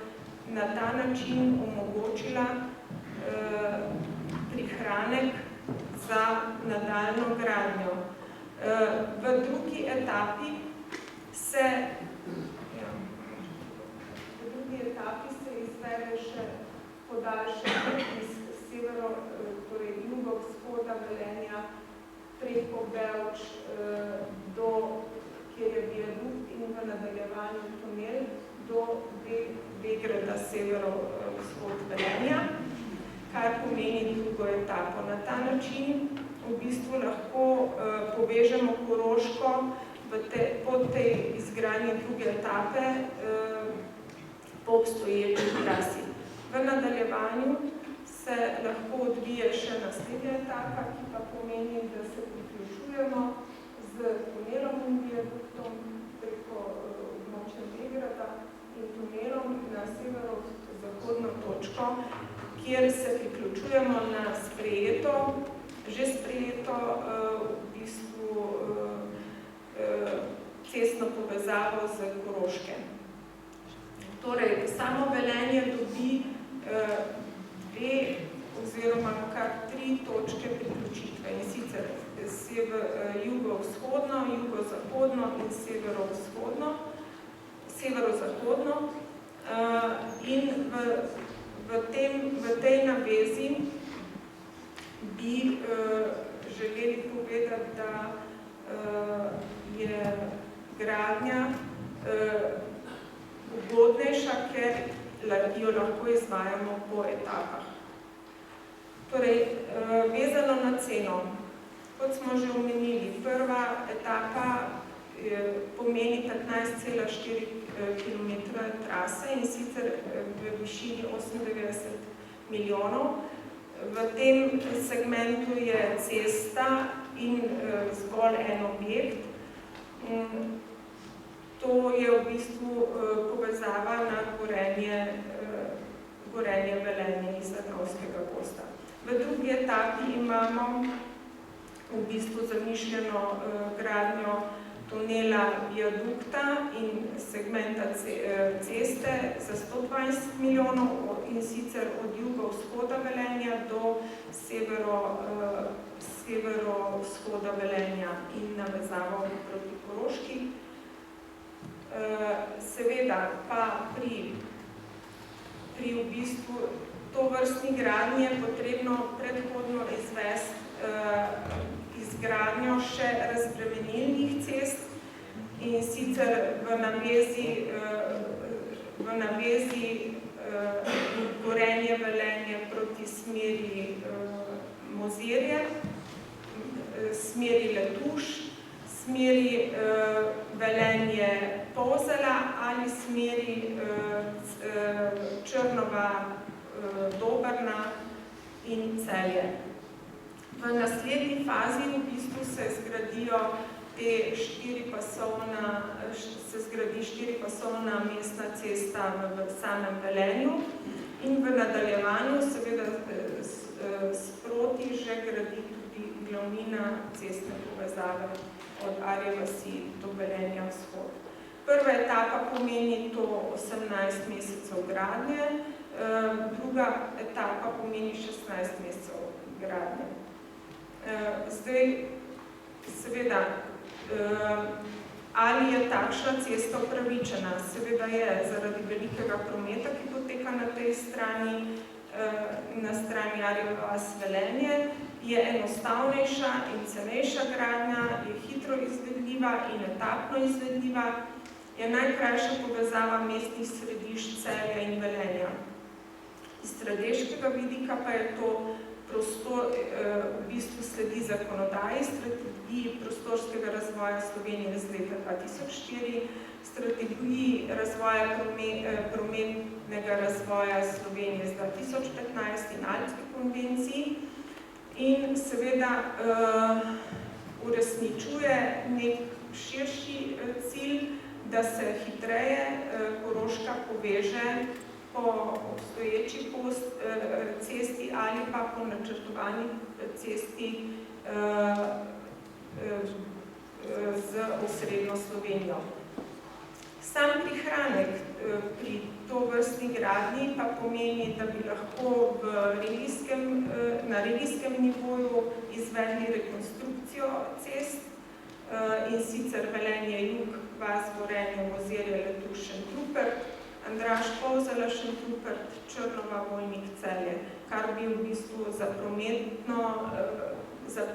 na ta način omogočila prihranek za nadaljnjo gradnjo. V drugi etapi se izvede še podaljšanje iz torej jugovzhoda Velenja preko Bevč do, kjer je viadukt in v nadaljevanju tunel do Vegrada severovzhod Velenja, kar pomeni drugo etapo. Na ta način v bistvu lahko povežemo Koroško po tej izgradnji druge etape po obstoječi trasi. V nadaljevanju se lahko odvije še naslednja etapa, ki pa pomeni, da se priključujemo z tunelom in viaduktom preko območja Vegrada in tunelom na severozahodno točko, kjer se priključujemo na že sprejeto v bistvu cestno povezavo z Koroškem. Torej, samo Velenje dobi dve oziroma kar 3 točke priključitve, in sicer jugovzhodno, jugozahodno in severozahodno. In v tej navezi bi želeli povedati, da je gradnja ugodnejša, ker jo lahko izvajamo po etapah. Torej, vezano na ceno, kot smo že omenili, prva etapa pomeni 15,4 km trase, in sicer v višini 98 milijonov. V tem segmentu je cesta in zgolj en objekt. To je v bistvu povezava na Gorenje Velenje iz Arnovskega gozda. V drugi etapi imamo v bistvu zamišljeno gradnjo tunela viadukta in segmenta ceste za 120 milijonov, in sicer od jugovzhoda Velenja do severovzhoda Velenja in navezavo proti Koroški. Seveda pa pri v bistvu tovrstni gradnji je potrebno predhodno izvesti izgradnjo še razbremenilnih cest, in sicer v navezi Gorenje Velenje proti smeri Mozirje, smeri Letuš, smeri Velenje Polzela ali smeri Črnova Dobrna in Celje. V naslednji fazi v bistvu se zgradijo štiripasovna mestna cesta v samem Velenju in v nadaljevanju seveda sproti že gradi tudi glavnina cestne povezave od Arje vasi do Velenja vzhod. Prva etapa pomeni to 18 mesecev gradnje, druga etapa pomeni 16 mesecev gradnje. Zdaj, seveda, ali je takšna cesta upravičena? Seveda je, zaradi velikega prometa, ki poteka na tej strani, na strani Arje vas Velenje, je enostavnejša in cenejša gradnja, je hitro izvedljiva in etapno izvedljiva, je najkrajša povezava mestnih središč Celja in Velenja. Iz strateškega vidika pa je to prostor, v bistvu sledi zakonodaji, strategiji prostorskega razvoja Slovenije iz leta 2004, strategiji razvoja prometnega razvoja Slovenije iz 2015 in Alpski konvenciji in seveda uresničuje nek širši cilj, da se hitreje Koroška poveže po obstoječi cesti ali pa po načrtovani cesti z osrednjo Slovenijo. Sam prihranek pri tovrstni gradnji pa pomeni, da bi lahko na regijskem nivoju izvedli rekonstrukcijo cest, in sicer Velenje jug, vas Gorenje, Mozirje, Letuš, Šentrupert, Andraž Polzela, Šentrupert, Črnova, Vojnik, Celje, kar bi v bistvu za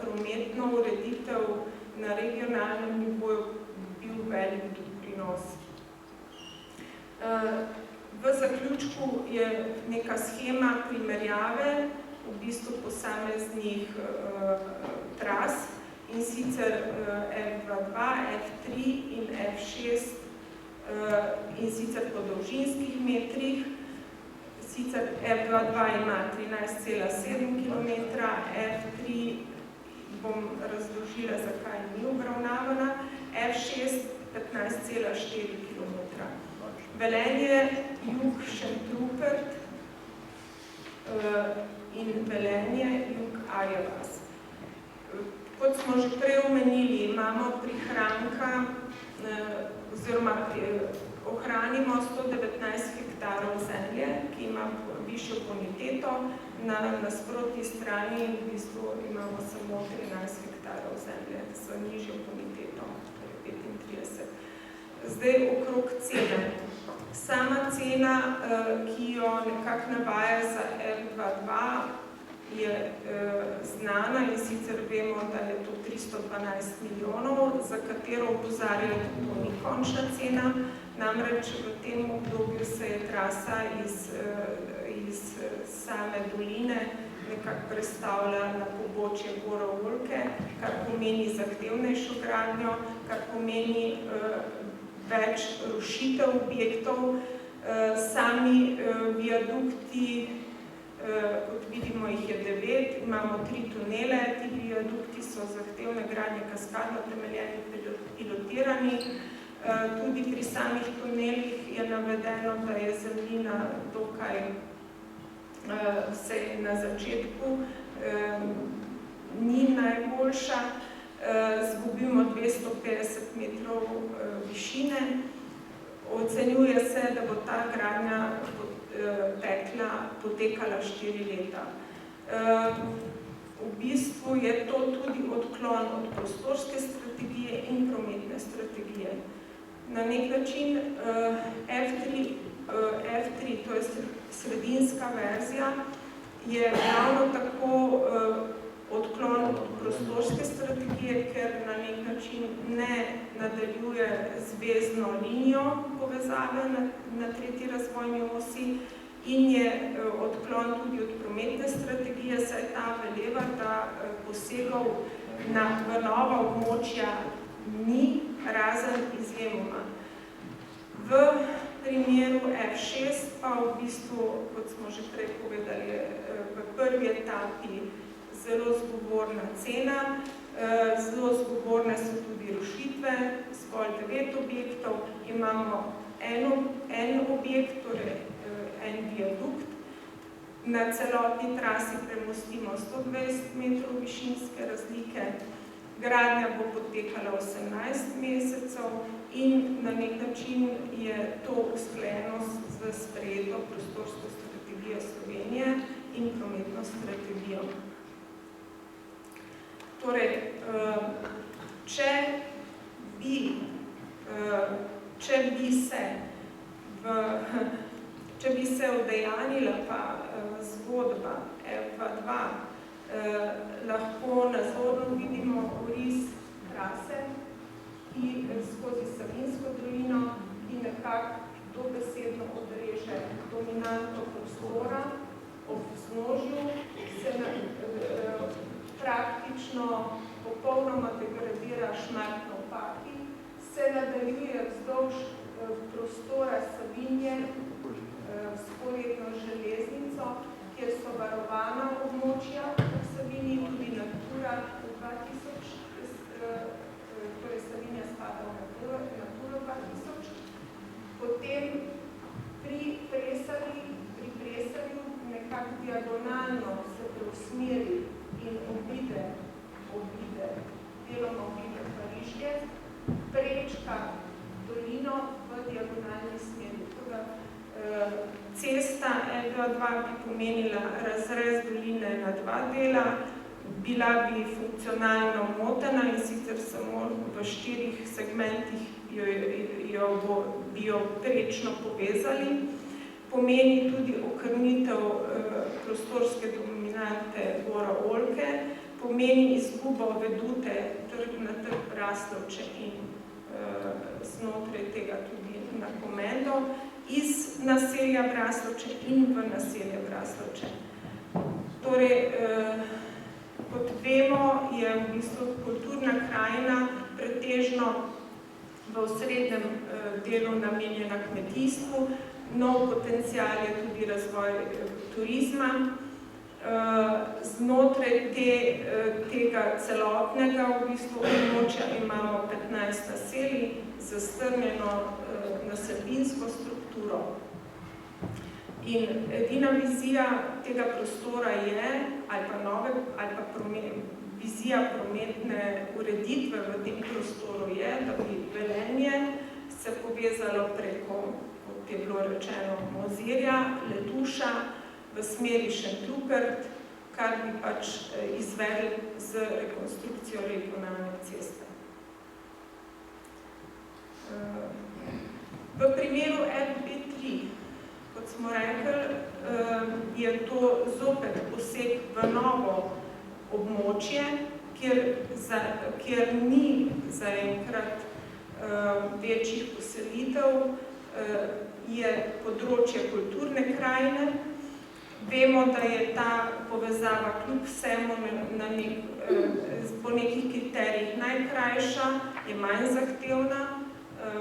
prometno ureditev na regionalnem nivoju bil velik doprinos. V zaključku je neka shema primerjave v bistvu posameznih tras, in sicer F22, F3 in F6, in sicer po dolžinskih metrih. Sicer F22 ima 13,7 km, F3 bom razložila, zakaj ni obravnavana, F6 15,4 km. Velenje, jug Šentrupert in Velenje, jug Arjevas. Kot smo že prej omenili, imamo prihranka oziroma ohranimo 119 hektarov zemlje, ki ima višjo boniteto, na nasprotni strani v bistvu imamo samo 13 hektarov zemlje s nižjo boniteto, 35. Zdaj okrog cene. Sama cena, ki jo nekako navaja za F22, je znana in sicer vemo, da je to 312 milijonov, za katero opozarjajo, da to ni končna cena. Namreč v tem obdobju se je trasa iz same doline nekako prestavlja na pobočje Gora-Volke, kar pomeni zahtevnejšo gradnjo, kar pomeni več rušitev objektov. Sami viadukti, kot vidimo, jih je 9, imamo 3 tunele, ti viadukti so zahtevne gradnje kaskadno temeljeni, pilotirani. Tudi pri samih tunelih je navedeno, da je zemljina dokaj vse na začetku, ni najboljša, zgubimo 250 metrov višine. Ocenjuje se, da bo ta gradnja potekala 4 leta. V bistvu je to tudi odklon od prostorske strategije in prometne strategije. Na nek način F3, to je sredinska verzija, je ravno tako odklon od prostorske strategije, ker na nek način ne nadaljuje zvezno linijo povezave na 3. razvojni osi in je odklon tudi od prometne strategije, saj ta veleva, da posegov v nova območja ni, razen izjemoma. V primeru F6 pa v bistvu, kot smo že prej povedali, v prvi etapi zelo zgovorna cena, zelo zgovorne so tudi rušitve, zgolj 9 objektov, imamo en objekt, torej en viadukt, na celotni trasi premostimo 120 metrov višinske razlike, gradnja bo potekala 18 mesecev in na nek način je to usklajenost z sprejeto prostorsko strategijo Slovenije in prometno strategijo. Torej, če bi se udejanila pa zgodba F22, lahko nazorno vidimo oris trase, ki skozi Savinjsko dolino, ki nekako dobesedno odreže dominanto prostora, ob vznožju se praktično popolnoma degradira Šmartno v Paki, se nadaljuje vzdolž prostora Savinje, vzporedno železnico, kjer so varovana območja v Savinji, tudi Natura 2000, torej Savinja spada v Natura 2000. Potem pri Presarju nekako diagonalno se preusmeri in deloma obide Pariške, prečka dolino v diagonalni smeri. Cesta F22 bi pomenila razrez doline na 2 dela, bila bi funkcionalno motena in sicer samo v 4 segmentih jo bo bi jo prečno povezali. Pomeni tudi okrnitev prostorske dominante Gora Oljke, pomeni izgubo vedute na Trg Braslovče in znotraj tega tudi na Komendo, iz naselja Braslovče in v naselje Braslovče. Torej, kot vemo, je v bistvu kulturna krajina pretežno v osrednjem delu namenjena kmetijstvu, nov potencial je tudi razvoj turizma. Znotraj tega celotnega v bistvu območja imamo 15 naselij z strnjeno naselbinsko strukturo. In edina vizija tega prostora je, ali pa vizija prometne ureditve v tem prostoru je, da bi Velenje se povezalo preko, kot je bilo rečeno, Mozirja, Letuša, v smeri Šentrupert, kar bi pač izvedli z rekonstrukcijo regionalne ceste. V primeru RB3, kot smo rekli, je to zopet poseg v novo območje, kjer ni zaenkrat večjih poselitev, je področje kulturne krajine. Vemo, da je ta povezava kljub vsemu po nekih kriterijih najkrajša, je manj zahtevna,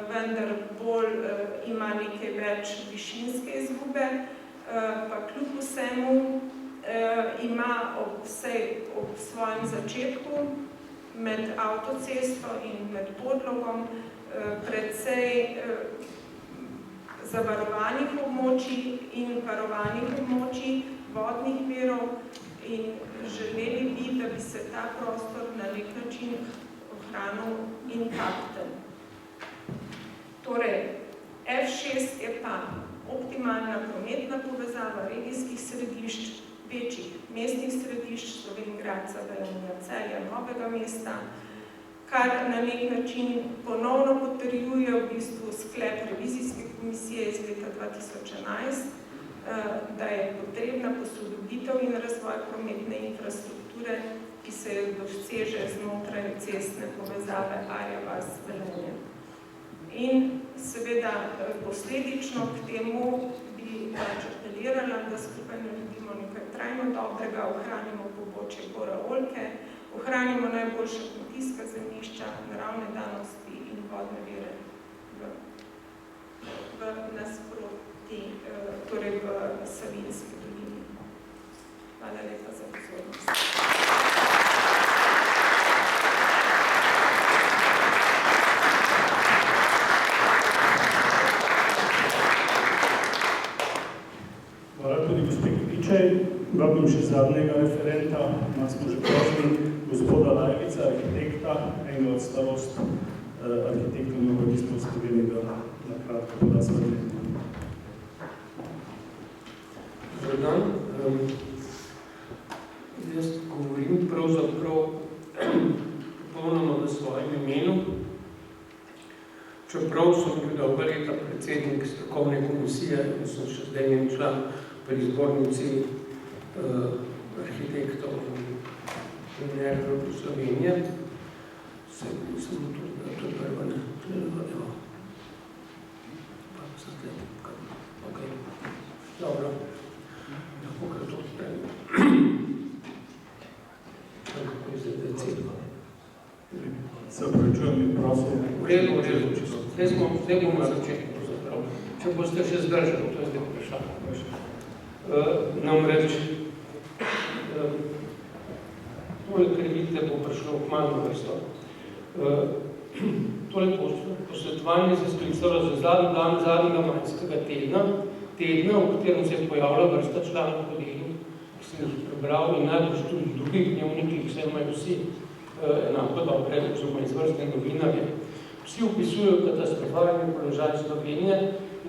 vendar bolj ima nekaj več višinske izgube, pa kljub vsemu ima ob svojem začetku med avtocesto in med podlogom precej zavarovanih območij in varovanih območij, vodnih virov in želeli bi, da bi se ta prostor na nek način ohranil intakten. Torej, F6 je pa optimalna prometna povezava regijskih središč, večjih mestnih središč, Slovenj Gradca, Velenja, Celja, Novega mesta, kar na nek način ponovno potrjuje v bistvu sklep revizijske komisije iz leta 2011, da je potrebna posodobitev in razvoj prometne infrastrukture, ki se doseže znotraj cestne povezave Arja Vas-Velenje. In seveda posledično k temu bi apelirala, da skupaj naredimo nekaj trajno dobrega, ohranimo pobočje Gora Oljke, ohranimo najboljša kmetijska zemljišča, naravne danosti in vodne vire v nasproti, torej v Savinjski dolini. Hvala lepa za pozornost. Hvala tudi gospe Kutičej. Vabim še zadnjega referenta, nas smo že prosili, gospoda Lajvica, arhitekta, enega od starost arhitektov in urbanistov v Sloveniji, da na kratko poda svoj mnenje. Dobar dan. Jaz govorim pravzaprav popolnoma v svojem imenu, čeprav sem bil dolga leta predsednik strokovne komisije in sem še zdaj njen član pri zbornici arhitektov in inženirjev v Slovenije. Sem tudi prva, ne? Evo. Pa se zdaj, ok. Dobro. Lahko kar to spremim. Kako je zdaj cilj? Se opravičujem in prosim. V redu, čisto. Zdaj bomo na začetku zaprav. Če boste še zdržali, to je zdaj vprašanje. Namreč, tole, kar vidite, bo prišlo k malo vrsto. Tole posvetovanje se sklicalo za zadnji dan zadnjega majskega tedna, v katerem se je pojavila vrsta članov po delu, ki sem jih prebral in najbolj tudi drugih dnevnikih, vse imajo vsi enako dobre, oziroma izvrstne novinarje. Vsi opisujejo katastrofalni položaj Slovenije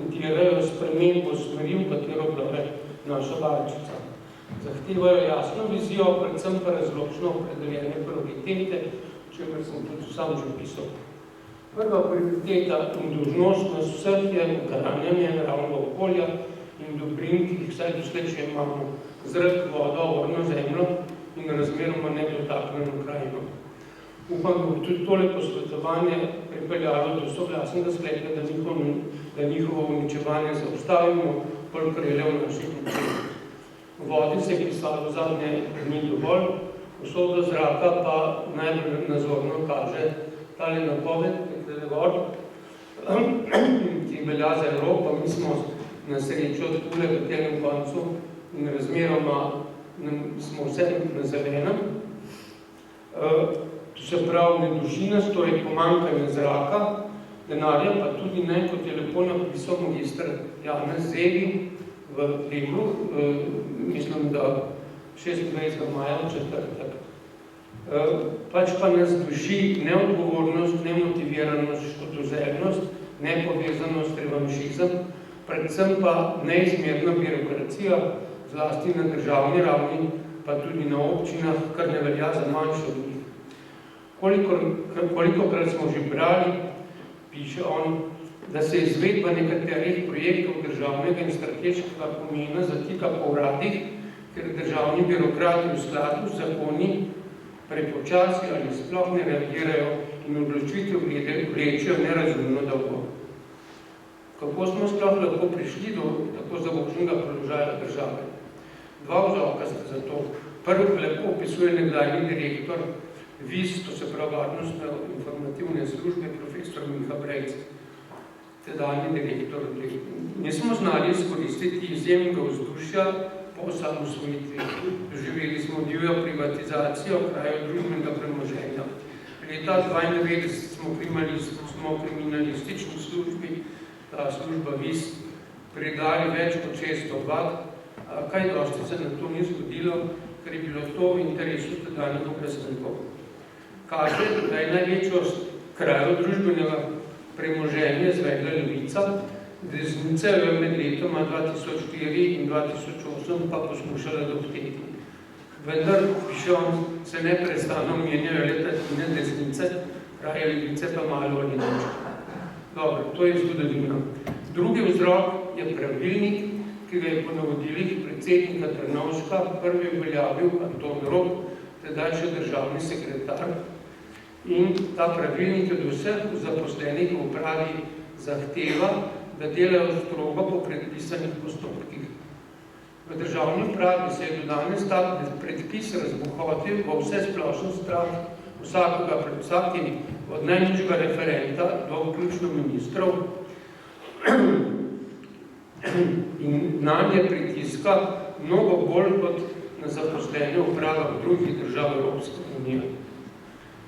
in tirajo spremembo smeri, v katero gre naša barčica. Zahtevajo jasno vizijo, predvsem pa razločno opredeljene prioritete, o čemer sem tudi sam že pisal. Prva prioriteta in dolžnost nas vseh je ohranjanje naravnega okolja in dobrin, ki jih vsaj doslej še imamo, zrak, vodo, orno zemljo in razmeroma nedotaknjeno krajino. Upam, da bo tudi tole posvetovanje pripeljalo do soglasnega sklepa, da njihovo uničevanje zaustavimo, kolikor je le v naših močeh. V vodi se je pisalo zadnje ni dovolj, usoda zraka pa najbolj nazorno kaže tale napoved, ki velja za Evropo. Mi smo na srečo odkule v tem koncu in razmeroma smo vse na zelenem. To se pravi, ne duši nas, to je pomanjkanje zraka, denarja, pa tudi ne, kot je lepo napisal magister Janez Zevi v delu, mislim, da 26. maja v četrtek. Pač pa nas duši neodgovornost, nemotiviranost, škodozernost, nepovezanost, revanšizem, predvsem pa neizmerna birokracija, zlasti na državni ravni, pa tudi na občinah, kar ne velja za manjše od njih. Kolikokrat smo že brali, piše on, da se izvedba nekaterih projektov državnega in strateškega pomena zatika po uradih, ker državni birokrati v skladu z zakoni prepočasi ali sploh ne reagirajo in odločitev vlečejo nerazumno dolgo. Kako smo sploh lahko prišli do tako zavočnega položaja države? Dva vzroka sta za to. Prvi lepo opisuje nekdanji direktor VIS, to se pravi varnostno-informativne službe, profesor Miha Brejc, tedanji direktor. Nismo znali izkoristiti izjemnega vzdušja po osamosvojitvi. Doživeli smo divjo privatizacijo krajev družbenega premoženja. Leta 1992 smo kriminalistični službi, ta služba VIS, predali več kot 600 vad. Kaj dosti se na to ni zgodilo, ker je bilo to v interesu tedanjih oblastnikov. Kaže, da je največjo krajo družbenega premoženja zvedla levica, desnica jo je med letoma 2004 in 2008 pa poskušala dohteti. Vendar, piše on, se neprestano menjajo letatine desnice, kraje levice pa malo ali nič. Dobro, to je zgodovina. Drugi vzrok je pravilnik, ki ga je po navodilih predsednika Trnovška prvi uveljavil Anton Rop, tedaj še državni sekretar. In ta pravilnik od vseh zaposlenih v upravi zahteva, da delajo strogo po predpisanih postopkih. V državni upravi se je do danes ta predpis razbohotil v vse splošen strah vsakoga pred vsakim, od najnižjega referenta do vključno ministrov, in nanje pritiska mnogo bolj kot na zaposlene uprava v drugih držav Evropske unije.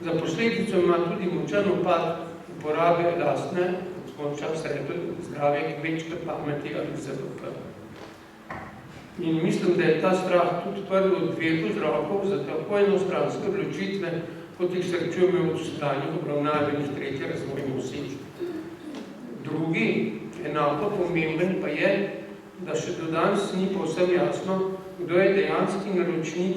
Za posledico ima tudi močan upad uporabe lastne, kot smo včas rekli, zdrave kmečke pameti ali ZDP. In mislim, da je ta strah tudi prvi od dveh vzrokov za tako enostranske odločitve, kot jih srečujemo v sedanjih obravnavenih tretje razvojne osi. Drugi, enako pomemben pa je, da še do danes ni povsem jasno, kdo je dejanski naročnik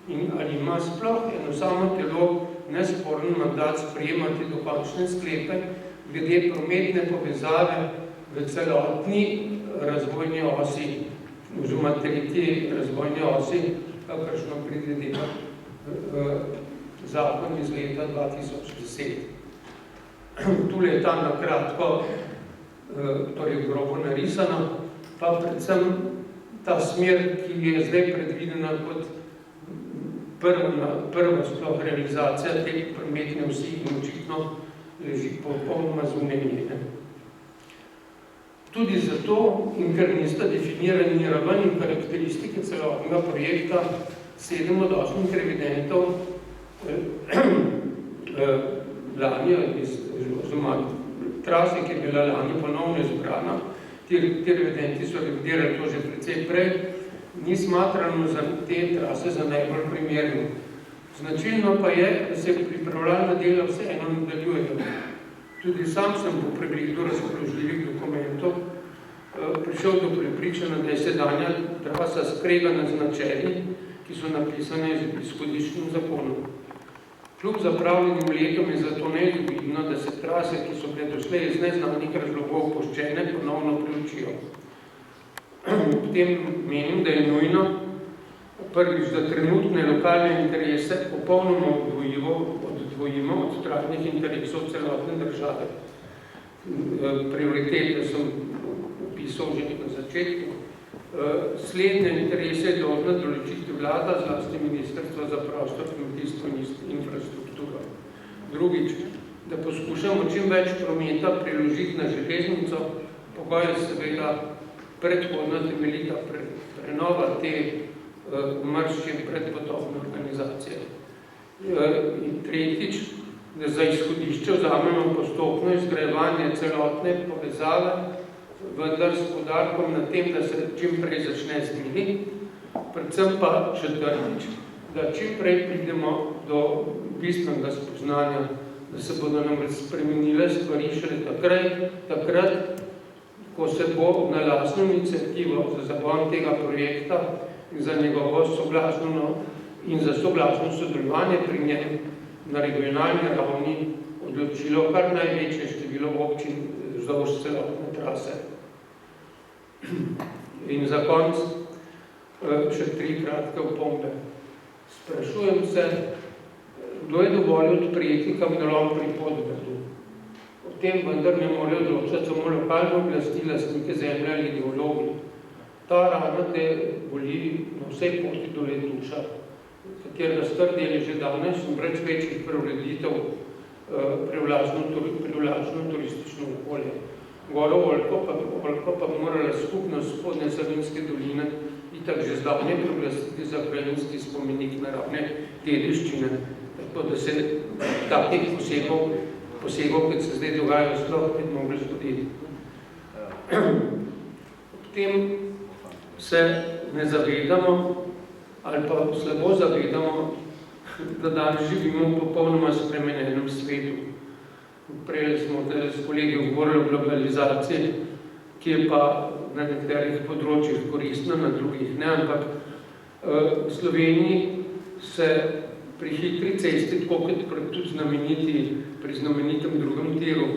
in ali ima sploh eno samo telo nesporen mandat sprejemati dokončne sklepe glede prometne povezave v celotni razvojni osi, oziroma tretji razvojni osi, kakršno predvideva zakon iz leta 2010. Tule je tam na kratko, torej grobo narisano, pa predvsem ta smer, ki je zdaj predvidena kot prva sploh realizacija te prometne vsi in očitno leži popolnoma zunaj. Tudi zato, in ker nista definirani raven in karakteristike celotnega projekta 7 od 8 revidentov lani, oziroma trase, ki je bila lani ponovno izbrana, ti revidenti so revidirali to že precej prej, ni smatrano za te trase za najbolj primerno. Značilno pa je, da se pripravljalna dela vseeno nadaljujejo. Tudi sam sem po pregledu razpoložljivih dokumentov prišel do prepričanja, da je sedanja trasa skregana z načeli, ki so napisane z izhodiščnim zakonom. Kljub zapravljenim letom je zato neizogibno, da se trase, ki so bile doslej iz neznanih razlogov opuščene, ponovno preučijo. Ob tem menim, da je nujno prvič, da trenutne lokalne interese popolnoma odvojimo od trajnih interesov celotne države. Prioritete sem opisal že na začetku. Slednje interese je dolžna določiti vlada, zlasti Ministrstvo za prostor, kmetijstvo in infrastrukturo. Drugič, da poskušamo čim več prometa preložiti na železnico, pogoj je seveda predhodna temeljita prenova te umršče predpotovne organizacije. In tretjič, da za izhodišče vzamemo postopno izgrajevanje celotne povezave, vendar s poudarkom na tem, da se čim prej začne z deli, predvsem pa četrtič, da čim prej pridemo do bistvenega spoznanja, da se bodo nam spremenile stvari šele takrat, ko se bo na lastno inicijativo za zagon tega projekta in za njegovo soglasno sodelovanje pri njem na regionalni ravni odločilo kar največje število občin vzdolž celotne trase. In za konec še 3 kratke opombe. Sprašujem se, kdo je dovolj odprijeti kamnolom pri Podbrdu. O tem vendar ne morejo odločati samo lokalne oblasti, lastnike zemlje ali ideologi. Ta rana te boli na vsej poti do Letuša, katerega star del je že danes in brez večjih preureditev privlačno turistično okolje. Goro Oljko pa morala skupnost Spodnje Savinjske doline itak že zdavnje proglasiti za krajinski spomenik naravne dediščine, tako da se takih posegov, kot se zdaj dogajajo, sploh ne mogli zgoditi. Ob tem se ne zavedamo ali pa slabo zavedamo, da danes živimo v popolnoma spremenjenem svetu. Prej smo s kolegi govorili o globalizaciji, ki je pa na nekaterih področjih koristna, na drugih ne, ampak v Sloveniji se pri hitri cesti, tako kot tudi pri znamenitem drugem tiru,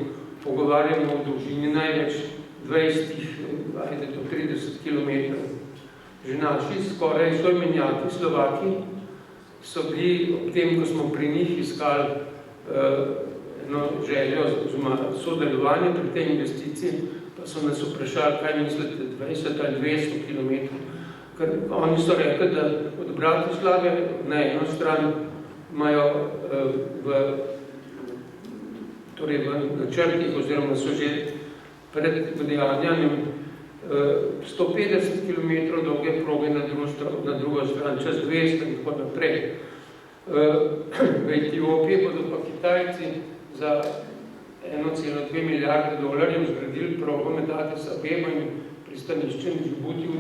pogovarjamo o dolžini največ 20 do 30 km. Že naši skoraj soimenjaki Slovaki so bili ob tem, ko smo pri njih iskali željo oziroma sodelovanje pri tej investiciji, pa so nas vprašali, kaj mislite, 20 ali 200 km. Ker oni so rekli, da od Bratislave na eno stran imajo v načrtih oziroma so že pred dejanjem 150 km dolge proge na drugo stran, čez 200 in tako naprej. V Etiopiji bodo pa Kitajci za 1,2 milijarde dolarjev zgradili progo med Addis Abebo in pristaniščem Džibuti v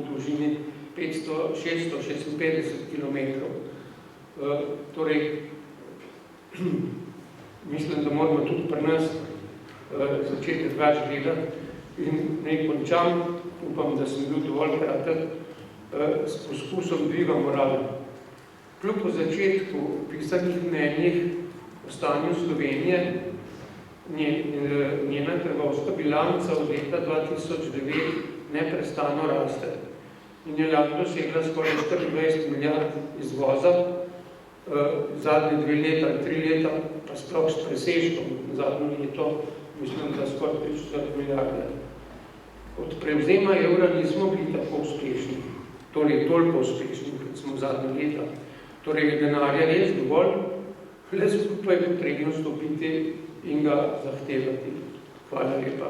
dolžini 656 km. Torej, mislim, da moramo tudi pri nas začeti več gledati. In naj končam, upam, da sem bil dovolj kratek, s poskusom dviga morale. Kljub po začetku pisanih mnenjih o stanju Slovenije, njena trgovska bilanca od leta 2009 neprestano raste in je lahko dosegla skoraj 24 milijard izvoza, zadnje 2 leta, 3 leta, pa sploh s presežkom, zadnje leto, mislim, da skoraj 3 milijarde. Od prevzema evra nismo bili tako uspešni, torej toliko uspešni, kot smo zadnje leta. Torej, denarja res dovolj, le skupaj je potrebno stopiti in ga zahtevati. Hvala lepa.